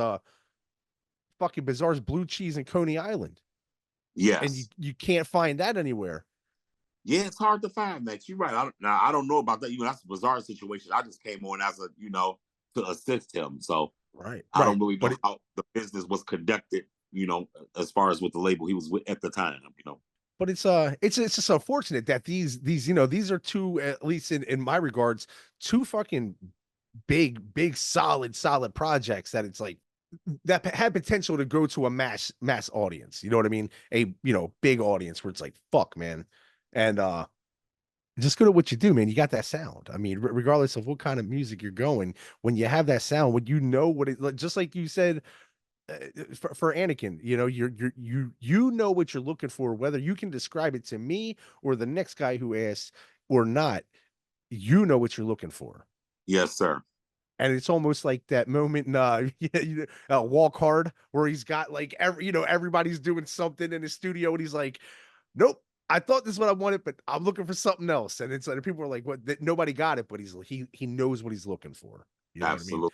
fucking Bizarre's Blue Cheese and Coney Island, and you Yes. you can't find that anywhere. Yeah, it's hard to find, Max. You're right. I don't know about that. That's a bizarre situation. I just came on as to assist him. So Right, I right. don't really But know how the business was conducted, as far as with the label he was with at the time. it's just unfortunate that these are two, at least in my regards, two fucking big solid projects that it's like that had potential to go to a mass audience. You know what I mean? A big audience where it's like fuck, man, and just good at what you do, man. You got that sound. I mean, regardless of what kind of music you're going, when you have that sound, when you know what it, just like you said, for Anakin, you know what you're looking for, whether you can describe it to me or the next guy who asks or not. You know what you're looking for, Yes, sir. and it's almost like that moment in Walk Hard, where he's got like everybody's doing something in his studio, and he's like, "Nope, I thought this is what I wanted, but I'm looking for something else." And it's like people are like, "What? Nobody got it," but he knows what he's looking for. You know what I mean? Absolutely.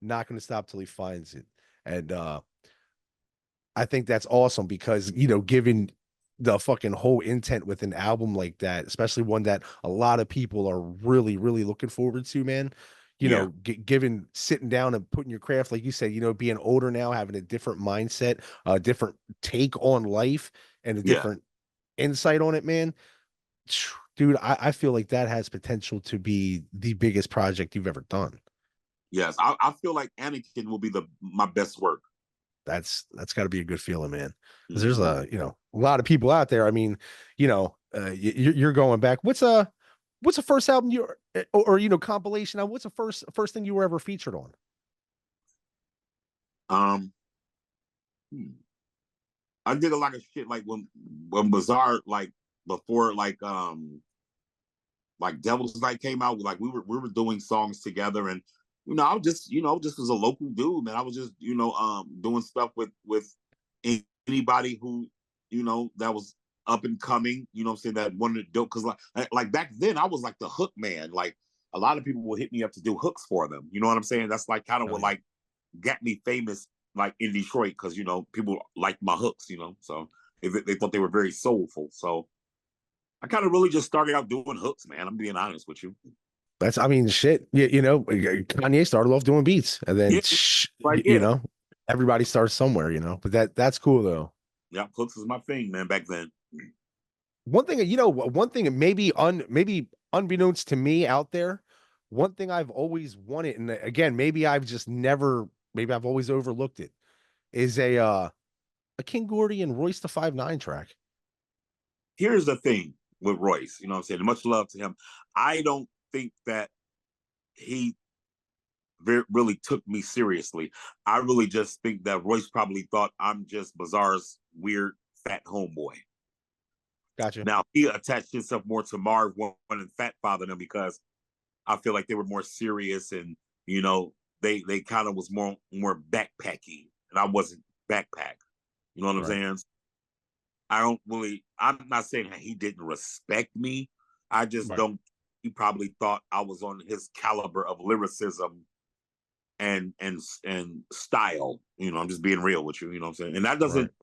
Not going to stop till he finds it, and I think that's awesome because, given the fucking whole intent with an album like that, especially one that a lot of people are really, really looking forward to, man. Yeah. Given sitting down and putting your craft, like you said, being older now, having a different mindset, a different take on life, and a Yeah. different insight on it, man. Dude, I feel like that has potential to be the biggest project you've ever done. Yes. I feel like Anakin will be my best work. That's got to be a good feeling, man. Because there's Hmm. a lot of people out there. I mean, you're going back. What's the first album or compilation? What's the first thing you were ever featured on? Um, hmm. I did a lot of shit like when Bizarre, like before like Devil's Night came out, like we were doing songs together, and I was just as a local dude, man. I was just doing stuff with anybody who that was up and coming, what I'm saying, that wanted to do, because like back then I was like the hook man. Like a lot of people would hit me up to do hooks for them. You know what I'm saying? That's like kind of Oh what yeah. like got me famous, like in Detroit, because people liked my hooks, so they thought they were very soulful. So I kind of really just started out doing hooks, man. I'm being honest with you. I mean, shit. Kanye started off doing beats, and then Yeah, like yeah, everybody starts somewhere, But that's cool though. yeah. Hooks is my thing, man. Back then. One thing maybe unbeknownst to me out there, one thing I've always wanted, and again, maybe I've always overlooked it, is a King Gordy and Royce the 5'9" track. Here's the thing with Royce. You know what I'm saying? Much love to him. I don't think that he really took me seriously. I really just think that Royce probably thought I'm just Bizarre's weird fat homeboy. Gotcha. Now he attached himself more to Marv One and Fat Father than, because I feel like they were more serious, and they kind of was more backpacky, and I wasn't backpack. You know what I'm Right. saying? I'm not saying that he didn't respect me. I just Right. don't. He probably thought I was on his caliber of lyricism and style. I'm just being real with you. You know what I'm saying? And that Right. doesn't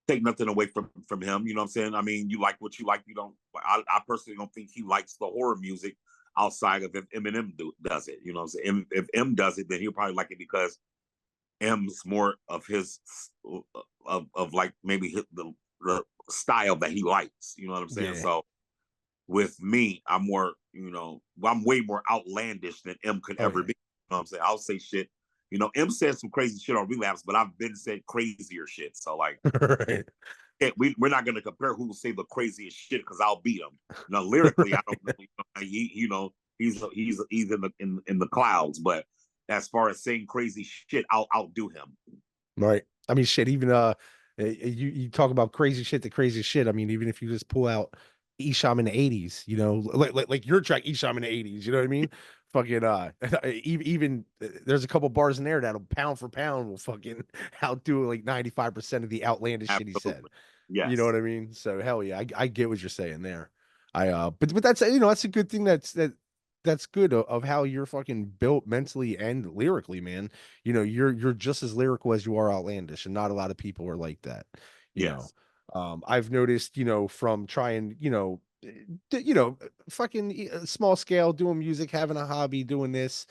take nothing away from him. You know what I'm saying? I mean, you like what you like. You don't. I personally don't think he likes the horror music outside of if Eminem does it. You know what I'm saying? If M does it, then he'll probably like it because M's more of his of like maybe the style that he likes. You know what I'm saying? Yeah. So with me, I'm more, I'm way more outlandish than M could Oh ever yeah. be. You know what I'm saying? I'll say shit. M said some crazy shit on Relapse, but I've been said crazier shit. So like, Right. we're not going to compare who will say the craziest shit because I'll beat him. Now lyrically, I don't know. He's in the clouds, but as far as saying crazy shit, I'll outdo him. Right. I mean, shit. Even you talk about crazy shit. The craziest shit. I mean, even if you just pull out Esham in the '80s, like your track Esham in the '80s. You know what I mean? Fucking even there's a couple bars in there that'll pound for pound will fucking outdo like 95% of the outlandish shit he said. Absolutely. You know Yes. what I mean? So hell yeah, I get what you're saying there. But that's that's a good thing that's good of how you're fucking built mentally and lyrically, man. You're just as lyrical as you are outlandish, and not a lot of people are like that. You know, Yes. I've noticed, from trying, fucking small scale, doing music, having a hobby, doing this,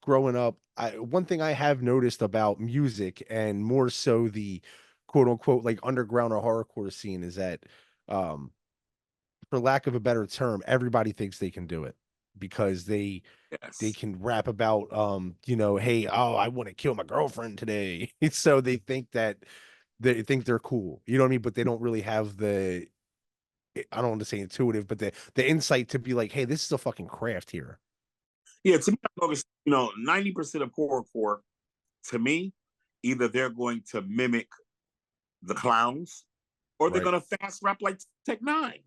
growing up. One thing I have noticed about music, and more so the quote unquote like underground or horrorcore scene, is that, um, for lack of a better term, everybody thinks they can do it because they Yes. can rap about hey, oh, I want to kill my girlfriend today. So they think they're cool. You know what I mean? But they don't really have I don't want to say intuitive, but the insight to be like, hey, this is a fucking craft here. Yeah. To me, 90% of horrorcore, to me, either they're going to mimic the clowns or they're Right. going to fast rap like Tech Nine.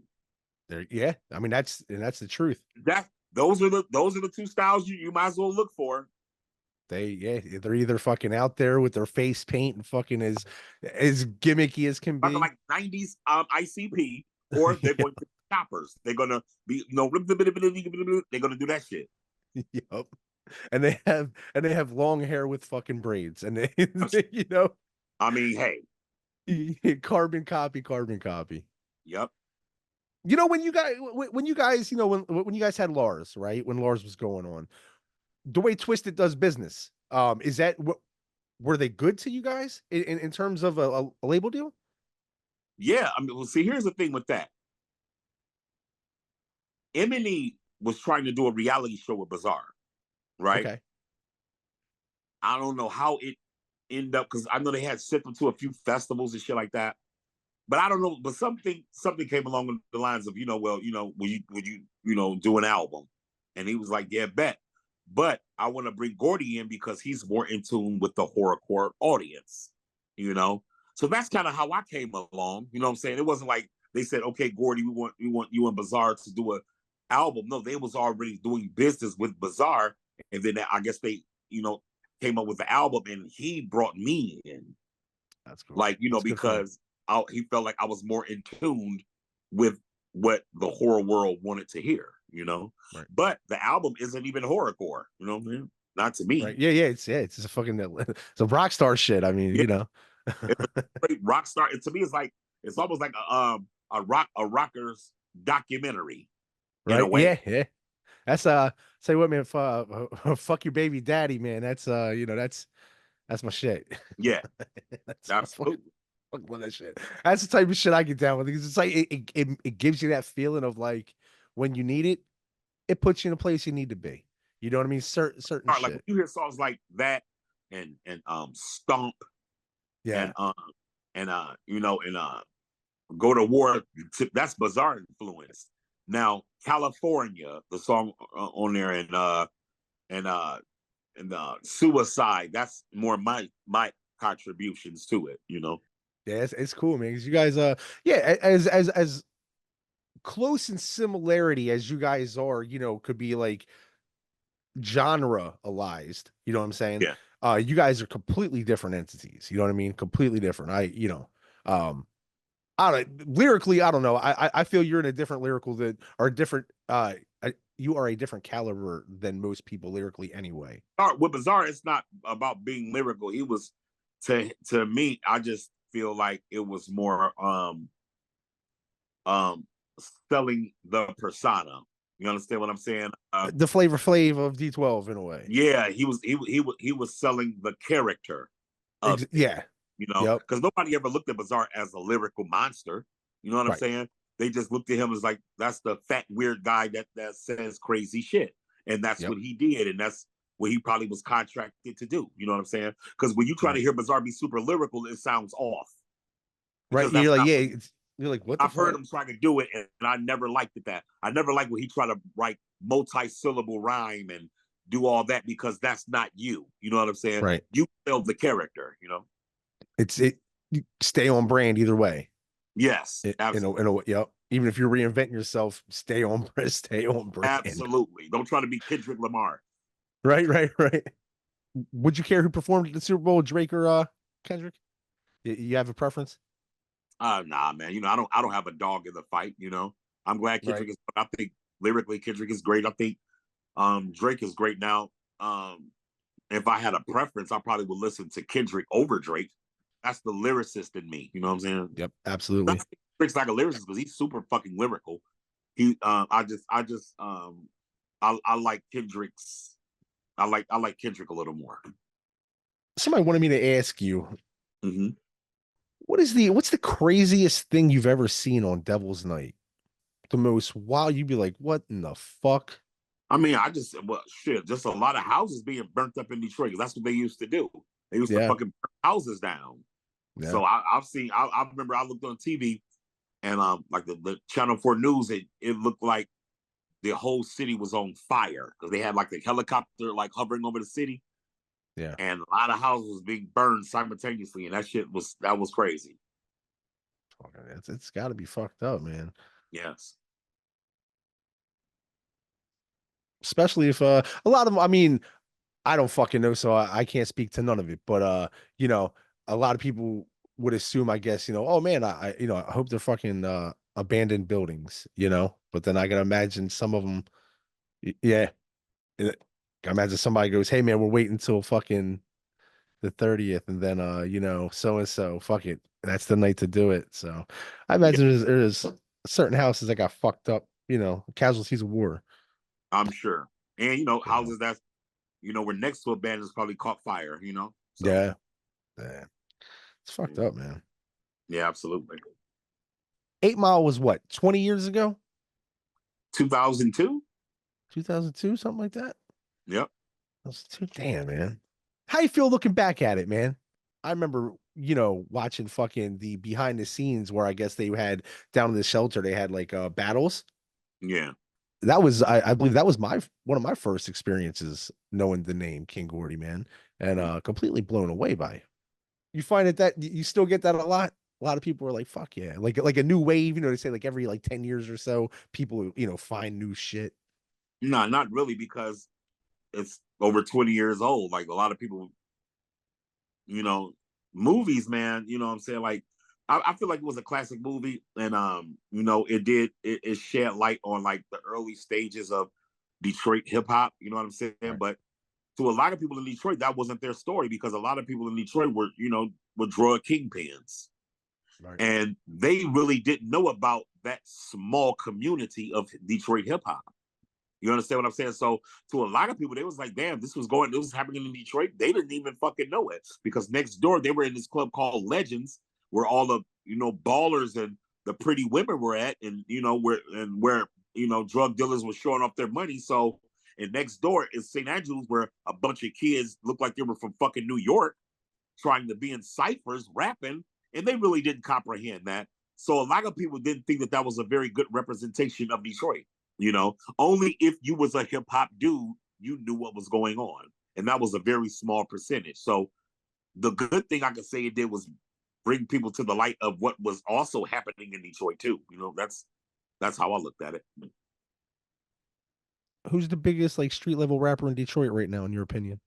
There, yeah. I mean, that's the truth. Those are the two styles you might as well look for. They're either fucking out there with their face paint and fucking as gimmicky as can Talking be. like 90s ICP, or they're Yeah. going to be choppers. They're gonna be they're gonna do that shit. Yep. And they have long hair with fucking braids, and they you know I mean, hey, carbon copy, carbon copy. yep, When you guys when you guys had Lars, right, when Lars was going on, the way Twisted does business, is that what, were they good to you guys in terms of a label deal? yeah. I mean, well, see, here's the thing with that. Eminem was trying to do a reality show with Bizarre, right? Okay. I don't know how it ended up because I know they had sent them to a few festivals and shit like that. But I don't know. But something came along the lines of, would you do an album? And he was like, yeah, bet. But I want to bring Gordy in because he's more in tune with the horrorcore audience, you know. So that's kind of how I came along. You know what I'm saying? It wasn't like they said, okay, Gordy, we want you and Bizarre to do a album. No, they was already doing business with Bizarre, and then I guess they, came up with the album, and he brought me in, That's cool. like That's good for him. because he felt like I was more in tune with what the horror world wanted to hear, Right. But the album isn't even horrorcore, man. Not to Right. me. It's a fucking it's a rock star shit. I mean, Yeah, it's a great rock star. To me, it's almost like a rocker's documentary in a right. way. Yeah, yeah. That's say what, man, fuck your baby daddy, man. That's that's my shit. Yeah, I absolutely. fucking love that shit. That's the type of shit I get down with because it's like it gives you that feeling of like when you need it, it puts you in a place you need to be. You know what I mean? Certain Like when shit. you hear songs like that and Stomp and Yeah. Go to War, that's Bizarre influence. Now California, the song on there, and Suicide, that's more my contributions to it. Yeah, it's cool, man. Because you guys, yeah, as close in similarity as you guys are, could be like genre-alized. You know what I'm saying? Yeah. You guys are completely different entities. You know what I mean? Completely different. Um, I don't lyrically, I don't know. I feel you're in a different lyrical that are different. You are a different caliber than most people lyrically, anyway. With Bizarre, it's not about being lyrical. He was to me, I just feel like it was more um selling the persona. You understand what I'm saying? The Flavor Flav of D12 in a way. Yeah, he was selling the character of it, Yeah. Yep. because nobody ever looked at Bizarre as a lyrical monster. You know what I'm Right. saying? They just looked at him as like, that's the fat weird guy that says crazy shit, and that's Yep. what he did, and that's what he probably was contracted to do. You know what I'm saying? Because when you try to Right. hear Bizarre be super lyrical, it sounds off Right. because You're that's like, not yeah. what You're like, what the I've heard fuck? him try to do it, and I never liked it. That I never liked when he tried to write multi-syllable rhyme and do all that because that's not you. You know what I'm saying? Right. You build the character. You know? You stay on brand either way. Yes, absolutely, Yep. Even if you're reinventing yourself, stay on stay on brand. absolutely. Don't try to be Kendrick Lamar. Right, right, right. Would you care who performed at the Super Bowl, Drake or Kendrick? You have a preference? Nah, man. You know, I don't have a dog in the fight. You know, I'm glad Right. Kendrick is. I think lyrically, Kendrick is great. I think Drake is great now. If I had a preference, I probably would listen to Kendrick over Drake. That's the lyricist in me. You know what I'm saying? Yep, I absolutely. think Drake's like a lyricist because he's super fucking lyrical. He, I like Kendrick's. I like Kendrick a little more. Somebody wanted me to ask you, Hmm. what's the craziest thing you've ever seen on Devil's Night? The most wow, you'd be like, what in the fuck? I mean, shit, just a lot of houses being burnt up in Detroit because that's what they used to do. They used to Yeah, fucking burn houses down. yeah. So I've seen. I remember I looked on TV and like the Channel 4 News. It looked like the whole city was on fire because they had like the helicopter like hovering over the city, Yeah. and a lot of houses was being burned simultaneously, and that was crazy. Fucking, it's got to be fucked up, man. Yes, Especially if a lot of them, I mean, I don't fucking know, so I can't speak to none of it. But you know, a lot of people would assume, I guess, oh man, I hope they're fucking abandoned buildings, But then I can imagine some of them, yeah. I imagine somebody goes, "Hey man, we're waiting until fucking the 30th, and then so and so, fuck it, that's the night to do it." So I yeah, imagine there's certain houses that got fucked up, casualties of war. I'm sure. And Yeah, houses that were next to abandoned probably caught fire. So yeah, yeah. It's fucked up, man. yeah, absolutely. 8 Mile was what, 20 years ago? 2002. 2002, something like that. Yep. That's too damn, man. How you feel looking back at it, man? I remember, watching fucking the behind the scenes where I guess they had down in the shelter, they had like battles. Yeah. That was, I believe that was one of my first experiences knowing the name King Gordy, man, and completely blown away by it. You find it that you still get that a lot. A lot of people are like, "Fuck yeah!" Like a new wave. They say like every like 10 years or so, people find new shit. No, not really, because it's over 20 years old. Like a lot of people, you know, movies, man, you know what I'm saying? Like I feel like it was a classic movie, and it shed light on like the early stages of Detroit hip hop, you know what I'm saying? Right, But to a lot of people in Detroit, that wasn't their story because a lot of people in Detroit were drug kingpins. right, And they really didn't know about that small community of Detroit hip hop. You understand what I'm saying? So to a lot of people, they was like, damn, this was happening in Detroit. They didn't even fucking know it because next door they were in this club called Legends, where all the ballers and the pretty women were at, and where drug dealers were showing off their money. So and next door is St. Andrews, where a bunch of kids looked like they were from fucking New York, trying to be in ciphers, rapping, and they really didn't comprehend that. So a lot of people didn't think that that was a very good representation of Detroit. Only if you was a hip hop dude, you knew what was going on, and that was a very small percentage. So the good thing I could say it did was bring people to the light of what was also happening in Detroit too. That's how I looked at it. who's the biggest like street level rapper in Detroit right now, in your opinion?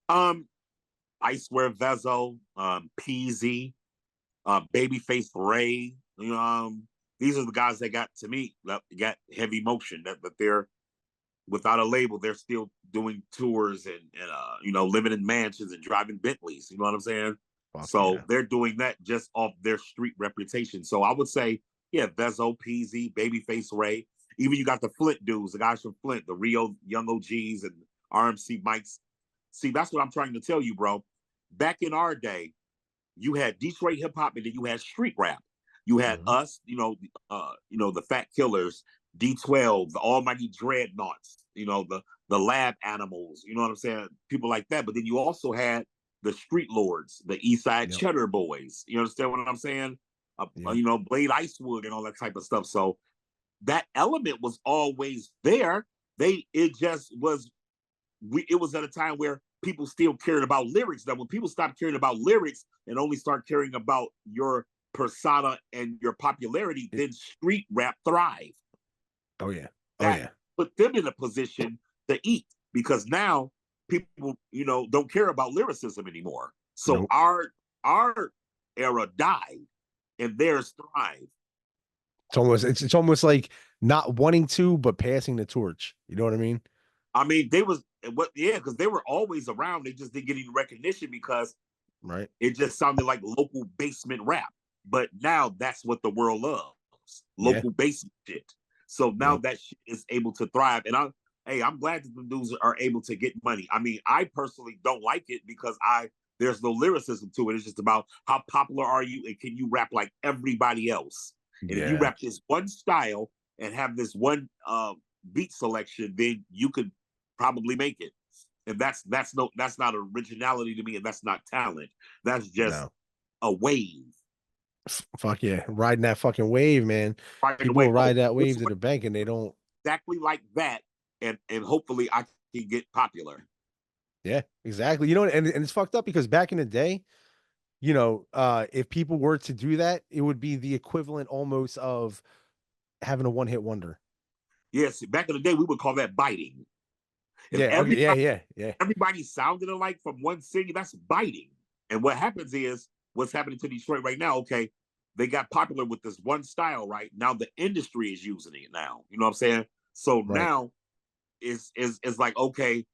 Um, I swear Vezo, PZ, Babyface Ray. These are the guys that got to me that got heavy motion. That they're without a label, they're still doing tours and living in mansions and driving Bentleys. You know what I'm saying? Fuck So yeah. they're doing that just off their street reputation. So I would say, yeah, Vezo, PZ, Babyface Ray. Even you got the Flint dudes, the guys from Flint, the Rio Young OGs and RMC Mikes. See, that's what I'm trying to tell you, bro. Back in our day, you had Detroit hip hop and then you had street rap. You had Mhm. us, the Fat Killers, D12, the Almighty Dreadnoughts, the Lab Animals, you know what I'm saying? People like that. But then you also had the Street Lords, the East Side Yep. Cheddar Boys. You understand what I'm saying? Yep. Blade Icewood and all that type of stuff. So that element was always there. It just was it was at a time where people still cared about lyrics. That when people stopped caring about lyrics and only start caring about your persona and your popularity, It- then street rap thrived. oh yeah. Oh That yeah. put them in a position to eat because now people, don't care about lyricism anymore. So Nope. our era died and theirs thrived. It's almost like not wanting to, but passing the torch. You know what I mean? I mean, because they were always around. They just didn't get any recognition because Right. it just sounded like local basement rap. But now that's what the world loves. Yeah. Local basement shit. So now Yep. that shit is able to thrive. And I'm glad that the dudes are able to get money. I mean, I personally don't like it because there's no lyricism to it. It's just about how popular are you and can you rap like everybody else? And if you Yeah. rap this one style and have this one beat selection, then you could probably make it. And that's not originality to me, and that's not talent. That's just No. a wave. Fuck yeah. Riding that fucking wave, man. Right People away. will Oh, ride that this wave to the bank and they don't. exactly like that, and hopefully I can get popular. Yeah, exactly. And it's fucked up because back in the day, if people were to do that, it would be the equivalent almost of having a one-hit wonder. Yes, back in the day we would call that biting. If Yeah, okay, yeah. everybody sounded alike from one singing, that's biting. And what happens is what's happening to Detroit right now. Okay, they got popular with this one style, right? Now the industry is using it now. You know what I'm saying? So Right. now it's like, okay,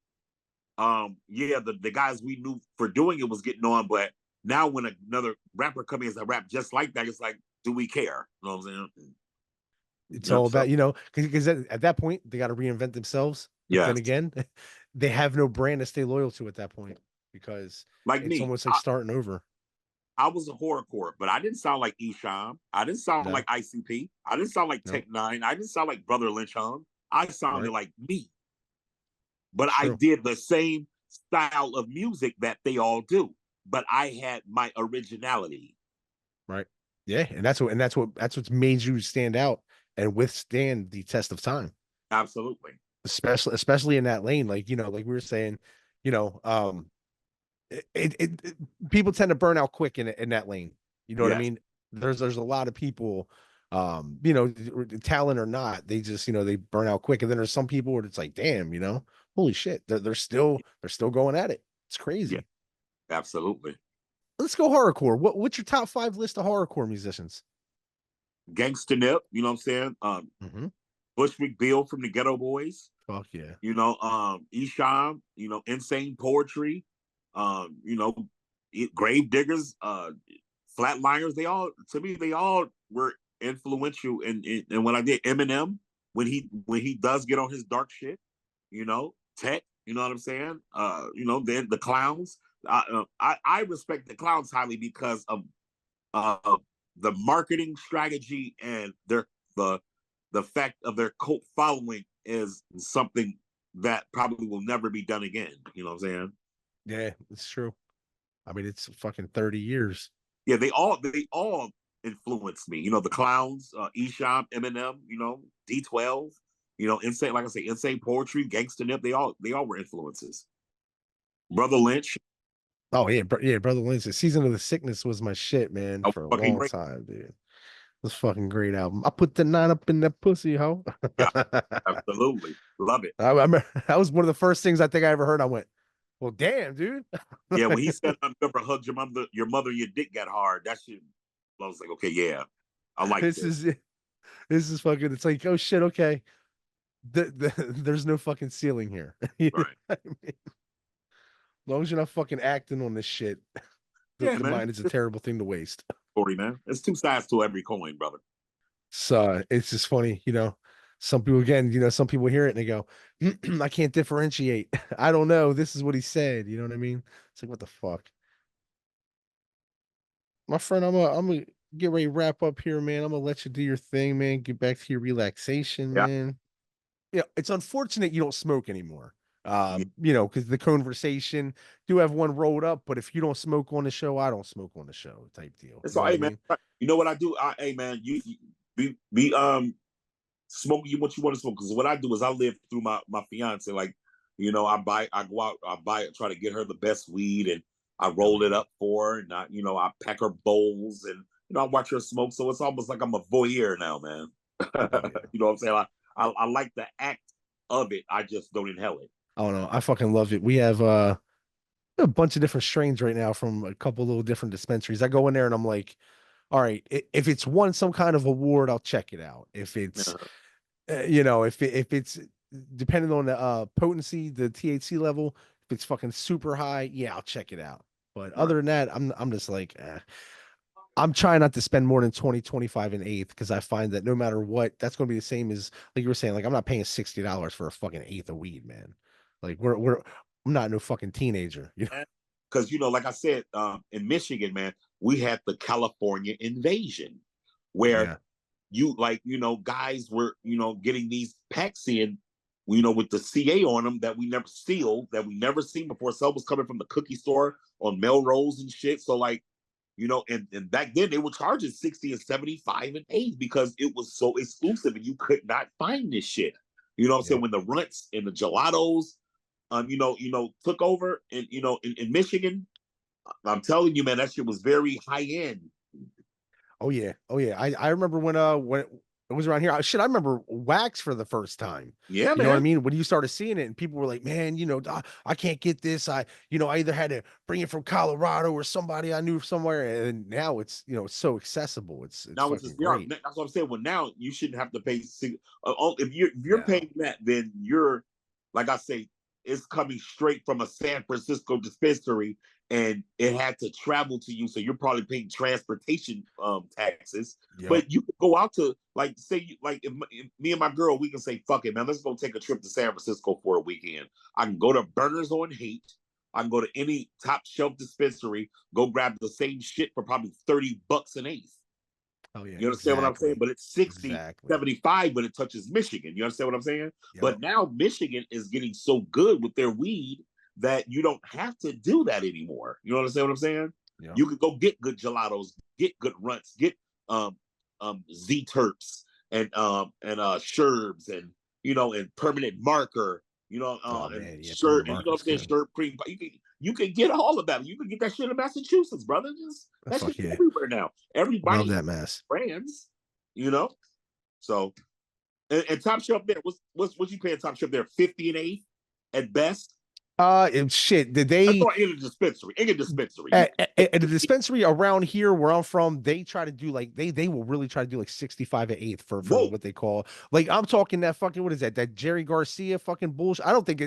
yeah, the guys we knew for doing it was getting on, but now when another rapper comes in and rap just like that, it's like, do we care? You know what I'm saying? It's Yep. all So about, because at that point they got to reinvent themselves. But yeah, then again, they have no brand to stay loyal to at that point because like it's me, almost like starting over. I was a horrorcore, but I didn't sound like Esham. I didn't sound No, like ICP. I didn't sound like no, Tech Nine. I didn't sound like Brother Lynch Hung. I sounded right. like me, but It's I true. did the same style of music that they all do. But I had my originality. Right. Yeah. That's what's made you stand out and withstand the test of time. Absolutely. Especially in that lane. Like, like we were saying, you know, um, people tend to burn out quick in that lane. You know what I Yes. mean? There's a lot of people, talent or not, they just, they burn out quick. And then there's some people where it's like, damn, holy shit, they're still going at it. It's Yeah. crazy. Absolutely. Let's go horrorcore. What's your top 5 list of horrorcore musicians? Gangsta Nip, you know what I'm saying? Mm-hmm. Bushwick Bill from the Ghetto Boys, Fuck yeah. Esham, Insane Poetry, um, you know, Grave Diggers, Flatliners. They all were influential in what I did. Eminem, when he does get on his dark shit, Tech, you know what I'm saying? Then the Clowns. I respect the Clowns highly because of uh, the marketing strategy and the fact of their cult following is something that probably will never be done again. You know what I'm saying? Yeah, it's true. I mean, it's fucking 30 years. Yeah, they all influenced me. The Clowns, Esham, Eminem, D12, Insane, like I say, Insane Poetry, Gangsta Nip. They all were influences. Brother Lynch, Oh yeah, yeah, Brother Lynch. Season of the Sickness was my shit, man, that was for a fucking long great. time, dude. It was fucking great album. I put the 9 up in that pussy, ho. Yeah, absolutely, love it. I remember that was one of the first things I think I ever heard. I went, well, damn, dude. Yeah, when he said, "I've never hugged your mother, your dick got hard." That shit, I was like, okay, yeah, I like This this. is this is fucking. It's like, oh shit, okay. There's no fucking ceiling here. You know Right? what I mean? As long as you're not fucking acting on this shit, the, Yeah, the man. mind is a terrible thing to waste. Story, man. There's two sides to every coin, brother. So it's just funny, some people again, some people hear it and they go, I can't differentiate. I don't know. This is what he said. You know what I mean? It's like, what the fuck? My friend, get ready to wrap up here, man. I'm gonna let you do your thing, man. Get back to your relaxation, Yeah. man. Yeah, it's unfortunate you don't smoke anymore. Yeah. Because the conversation do have one rolled up, but if you don't smoke on the show, I don't smoke on the show type deal. It's You all, know what hey I man. mean? You know what I do? Hey man, you be smoke you what you want to smoke. Because what I do is I live through my fiance. Like, I go out, I buy it, try to get her the best weed, and I roll it up for her, and I pack her bowls, and I watch her smoke. So it's almost like I'm a voyeur now, man. Oh yeah. You know what I'm saying? I like the act of it. I just don't inhale it. I don't know. I fucking love it. We have a bunch of different strains right now from a couple little different dispensaries. I go in there and I'm like, all right, if it's won some kind of award, I'll check it out. If it's Uh-huh. if it's depending on the potency, the THC level, if it's fucking super high, yeah, I'll check it out. But Right. other than that, I'm just like, I'm trying not to spend more than 20, 25 an eighth because I find that no matter what, that's going to be the same as like you were saying. Like I'm not paying $60 for a fucking eighth of weed, man. Like I'm not no fucking teenager, you know. Because like I said, in Michigan, man, we had the California invasion, where Yeah, guys were getting these packs in, with the CA on them that we never sealed, that we never seen before. Some was coming from the cookie store on Melrose and shit. So like, and back then they were charging 60 and 75 and 8 because it was so exclusive and you could not find this shit. You know what I'm saying? yep. When the runts and the gelatos, took over in Michigan, I'm telling you, man, that shit was very high end. Oh yeah, oh yeah. I remember when it was around here. I remember wax for the first time. Yeah, You know what I man. mean? When you started seeing it, and people were like, "Man, I can't get this. I either had to bring it from Colorado or somebody I knew somewhere." And now it's so accessible. It's Now it's fucking just yeah. great. That's what I'm saying. Well, now you shouldn't have to pay. If you're No, paying that, then you're like I say, it's coming straight from a San Francisco dispensary, and it had to travel to you, so you're probably paying transportation taxes. yep. But you could go out to like say like if me and my girl, we can say fuck it, man. Let's go take a trip to San Francisco for a weekend. I can go to Burners on Haight. I can go to any top shelf dispensary, go grab the same shit for probably $30 an eighth. Oh yeah, You understand what I'm saying? exactly, But it's 60, exactly. 75 when it touches Michigan. You understand what I'm saying? Yep. But now Michigan is getting so good with their weed that you don't have to do that anymore. You understand what I'm saying? Yep. You could go get good gelatos, get good runts, get Z terps and sherbs and permanent marker, Oh and man, yeah. shirt, Permanent and you know what marker's I'm saying, good. shirt cream. You can get all of that. You can get that shit in Massachusetts, brother. That Fuck shit's yeah. everywhere now. Love Everybody that mess. brands, you know. So and Top Shelf there, what you paying Top Shelf there? 50 and 8 at best. Shit. Did That's they? not in a dispensary. In a dispensary, At the dispensary around here where I'm from, they try to do like they will really try to do like 65 an eighth for whoa, what they call like I'm talking that fucking what is that Jerry Garcia fucking bullshit. I don't think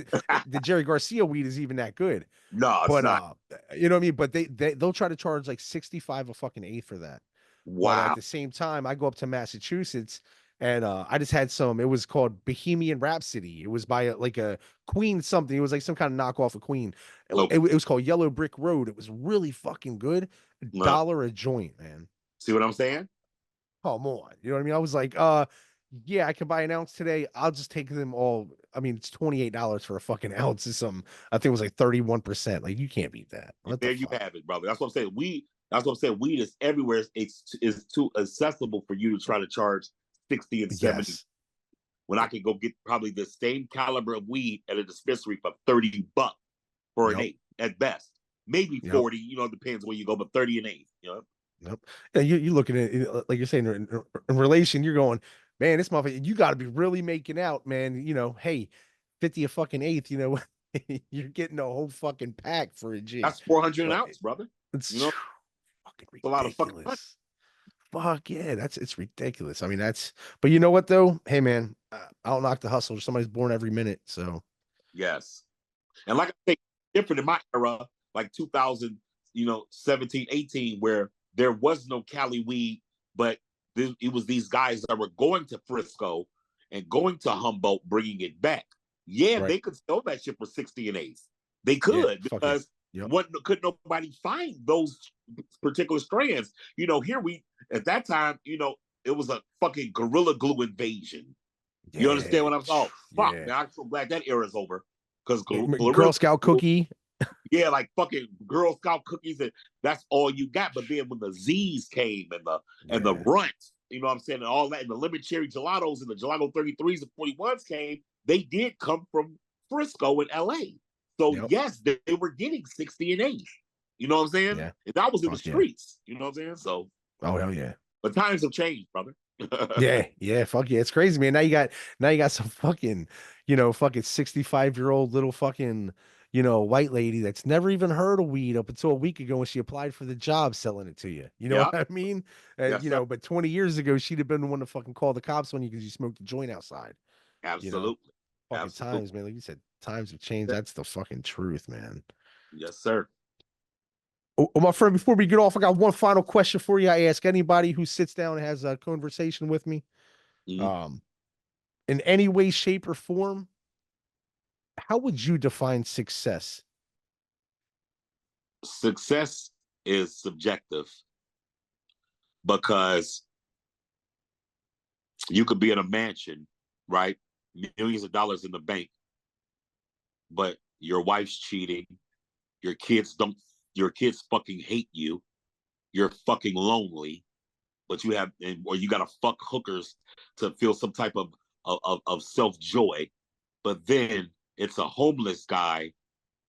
the Jerry Garcia weed is even that good. no, it's But not. you know what I mean? But they'll try to charge like 65 a fucking eighth for that. But at Wow. the same time, I go up to Massachusetts and I just had some. It was called Bohemian Rhapsody. It was by like a Queen something. It was like some kind of knockoff of Queen. Look, It was called Yellow Brick Road. It was really fucking good. $1 a joint, man. see what I'm saying? Come on. You know what I mean? I was like, yeah, I can buy an ounce today. I'll just take them all. I mean, it's $28 for a fucking ounce or something. I think it was like 31%. Like, you can't beat that. What the There you fuck? have it, brother. That's what I'm saying. That's what I'm saying. Weed is everywhere. It's is too accessible for you to try to charge 60 and 70 Yes. when I could go get probably the same caliber of weed at a dispensary for $30 for an Yep. eighth at best. Maybe Yep. 40, depends where you go, but 30 and eighth, Yep. Yeah, you looking at it, like you're saying in relation, you're going, man, this motherfucker, you got to be really making out, man. Hey, 50 a fucking eighth, you're getting a whole fucking pack for a G. That's 400 an But ounce, brother. it's You know, fucking it's a lot of fucking money. ridiculous. Fuck yeah, it's ridiculous. I mean, but you know what though? Hey man, I'll knock the hustle. Somebody's born every minute. So Yes. And like I say, different in my era, like 2000, 17, 18, where there was no Cali weed, but it was these guys that were going to Frisco and going to Humboldt, bringing it back. Yeah, right. they could sell that shit for 60 and 8. They Yeah. could Fuck yeah. because Yep. Could nobody find those particular strands? You know, here we at that time, you know, it was a fucking gorilla glue invasion. You understand Yeah. what I'm saying? Oh, fuck, Yeah. man. I'm so glad that era's over. Because Girl Scout cookie. yeah, like fucking Girl Scout cookies, and that's all you got. But then when the Z's came and the runts, you know what I'm saying, and all that, and the lemon cherry gelatos and the gelato 33s and 41s came, they did come from Frisco and LA. So Yep. yes, they were getting 60 and 80. You know what I'm saying? Yeah. And that was in the Fuck yeah. streets. You know what I'm saying? So Oh hell yeah. but times have changed, brother. Yeah, fuck yeah. It's crazy, man. Now you got some fucking, fucking 65-year-old little fucking, white lady that's never even heard of weed up until a week ago when she applied for the job selling it to you. You know Yeah. what I mean? Yes, sir. But 20 years ago, she'd have been the one to fucking call the cops on you because you smoked a joint outside. Absolutely. Fucking Absolutely. times, man. Like you said, times have changed. That's the fucking truth, man. Yes, sir. Oh, my friend, before we get off, I got one final question for you. I ask anybody who sits down and has a conversation with me. Mhm. In any way, shape, or form, how would you define success? Success is subjective because you could be in a mansion, right? Millions of dollars in the bank, but your wife's cheating, your kids fucking hate you, you're fucking lonely, but or you gotta fuck hookers to feel some type of self-joy. But then it's a homeless guy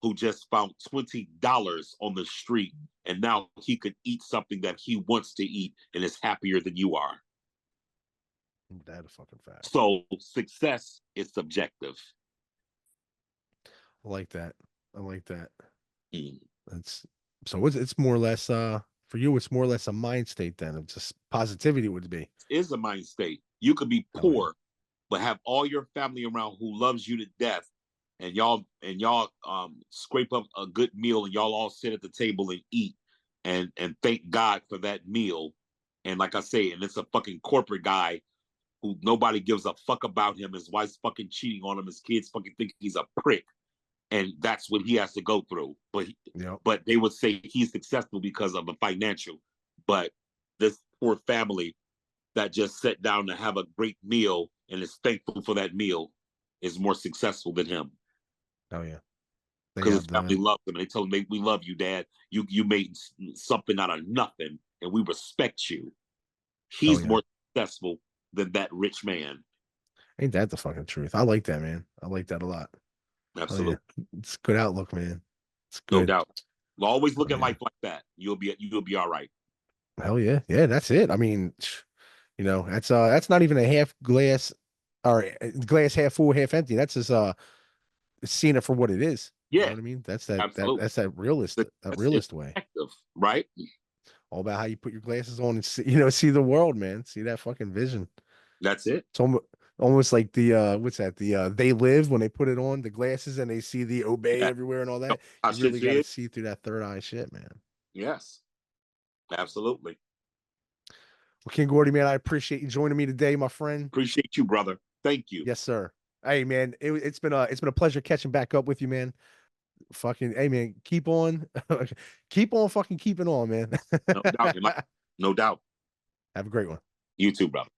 who just found $20 on the street, and now he could eat something that he wants to eat and is happier than you are. That a fucking fact. So success is subjective. I like that. I like that. Mm. That's so it's more or less for you, it's more or less a mind state then of just positivity would be. It is a mind state. You could be Oh, poor, yeah. but have all your family around who loves you to death, and y'all scrape up a good meal, and y'all all sit at the table and eat and thank God for that meal. And like I say, and it's a fucking corporate guy who nobody gives a fuck about him. His wife's fucking cheating on him. His kids fucking think he's a prick, and that's what he has to go through. But they would say he's successful because of the financial. But this poor family that just sat down to have a great meal and is thankful for that meal is more successful than him. Oh yeah. Because his family loves him. And they tell him, we love you, Dad. You made something out of nothing, and we respect you. He's more successful than that rich man. Ain't that the fucking truth? I like that, man. I like that a lot. Absolutely. It's a good outlook, man. It's good. No doubt. Always look at life like that. You'll be all right. Hell yeah. Yeah, that's it. I mean, that's not even a half glass or glass half full, half empty. That's just seeing it for what it is. Yeah. You know what I mean? That's Absolutely. that realist way. Right? All about how you put your glasses on and see the world, man. See that fucking vision. That's it. It's almost like the what's that? The They Live, when they put it on the glasses and they see the obey everywhere and all that. You really got to see through that third eye shit, man. Yes. Absolutely. Well, King Gordy, man, I appreciate you joining me today, my friend. Appreciate you, brother. Thank you. Yes, sir. Hey, man, it's been a pleasure catching back up with you, man. Fucking, hey, man, keep on fucking keeping on, man. No doubt. No doubt. Have a great one. You too, brother.